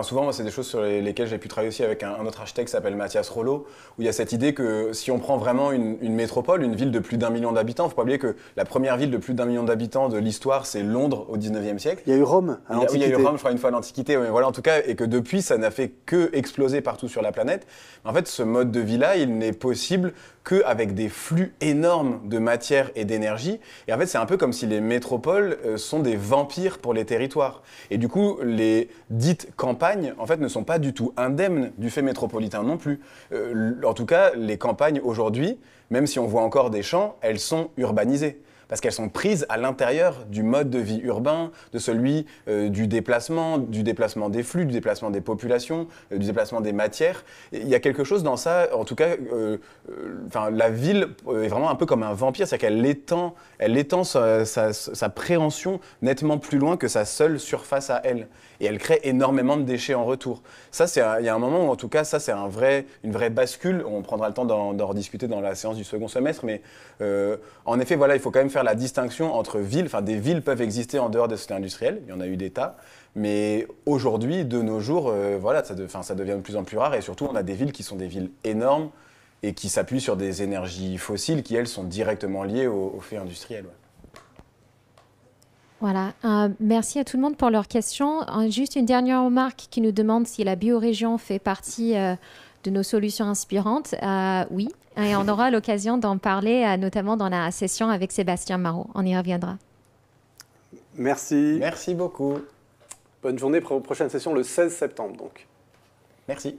souvent moi, c'est des choses sur lesquelles j'ai pu travailler aussi avec un autre architecte qui s'appelle Mathias Rollo, où il y a cette idée que si on prend vraiment une métropole, une ville de plus d'1 million d'habitants, il ne faut pas oublier que la première ville de plus d'1 million d'habitants de l'histoire, c'est Londres au 19e siècle.
Il y a eu Rome à l'Antiquité.
Oui, il y a eu Rome, je crois, une fois à l'Antiquité, mais voilà, en tout cas, et que depuis, ça n'a fait que exploser partout sur la planète. En fait, ce mode de vie-là, il n'est possible qu'avec des flux énormes de matière et d'énergie. Et en fait, c'est un peu comme si les métropoles sont des vampires pour les territoires. Et du coup, les dites campagnes, en fait, ne sont pas du tout indemnes du fait métropolitain non plus. En tout cas, les campagnes aujourd'hui, même si on voit encore des champs, elles sont urbanisées. parce qu'elles sont prises à l'intérieur du mode de vie urbain, de celui du déplacement des flux, du déplacement des populations, du déplacement des matières. Et il y a quelque chose dans ça, en tout cas, la ville est vraiment un peu comme un vampire, c'est-à-dire qu'elle étend sa préhension nettement plus loin que sa seule surface à elle. Et elle crée énormément de déchets en retour. Ça, il y a un moment où, en tout cas, ça, c'est une vraie bascule. On prendra le temps d'en rediscuter dans la séance du second semestre. Mais en effet, voilà, il faut quand même faire la distinction entre villes. Enfin, des villes peuvent exister en dehors des sociétés industrielles. Il y en a eu des tas. Mais aujourd'hui, de nos jours, voilà, ça devient de plus en plus rare. Et surtout, on a des villes qui sont des villes énormes et qui s'appuient sur des énergies fossiles qui, elles, sont directement liées aux faits industriels. Ouais.
Voilà, merci à tout le monde pour leurs questions. Juste une dernière remarque qui nous demande si la biorégion fait partie de nos solutions inspirantes. Oui, et on aura l'occasion d'en parler, notamment dans la session avec Sébastien Marot. On y reviendra.
Merci.
Merci beaucoup.
Bonne journée. Prochaine session le 16 septembre donc.
Merci.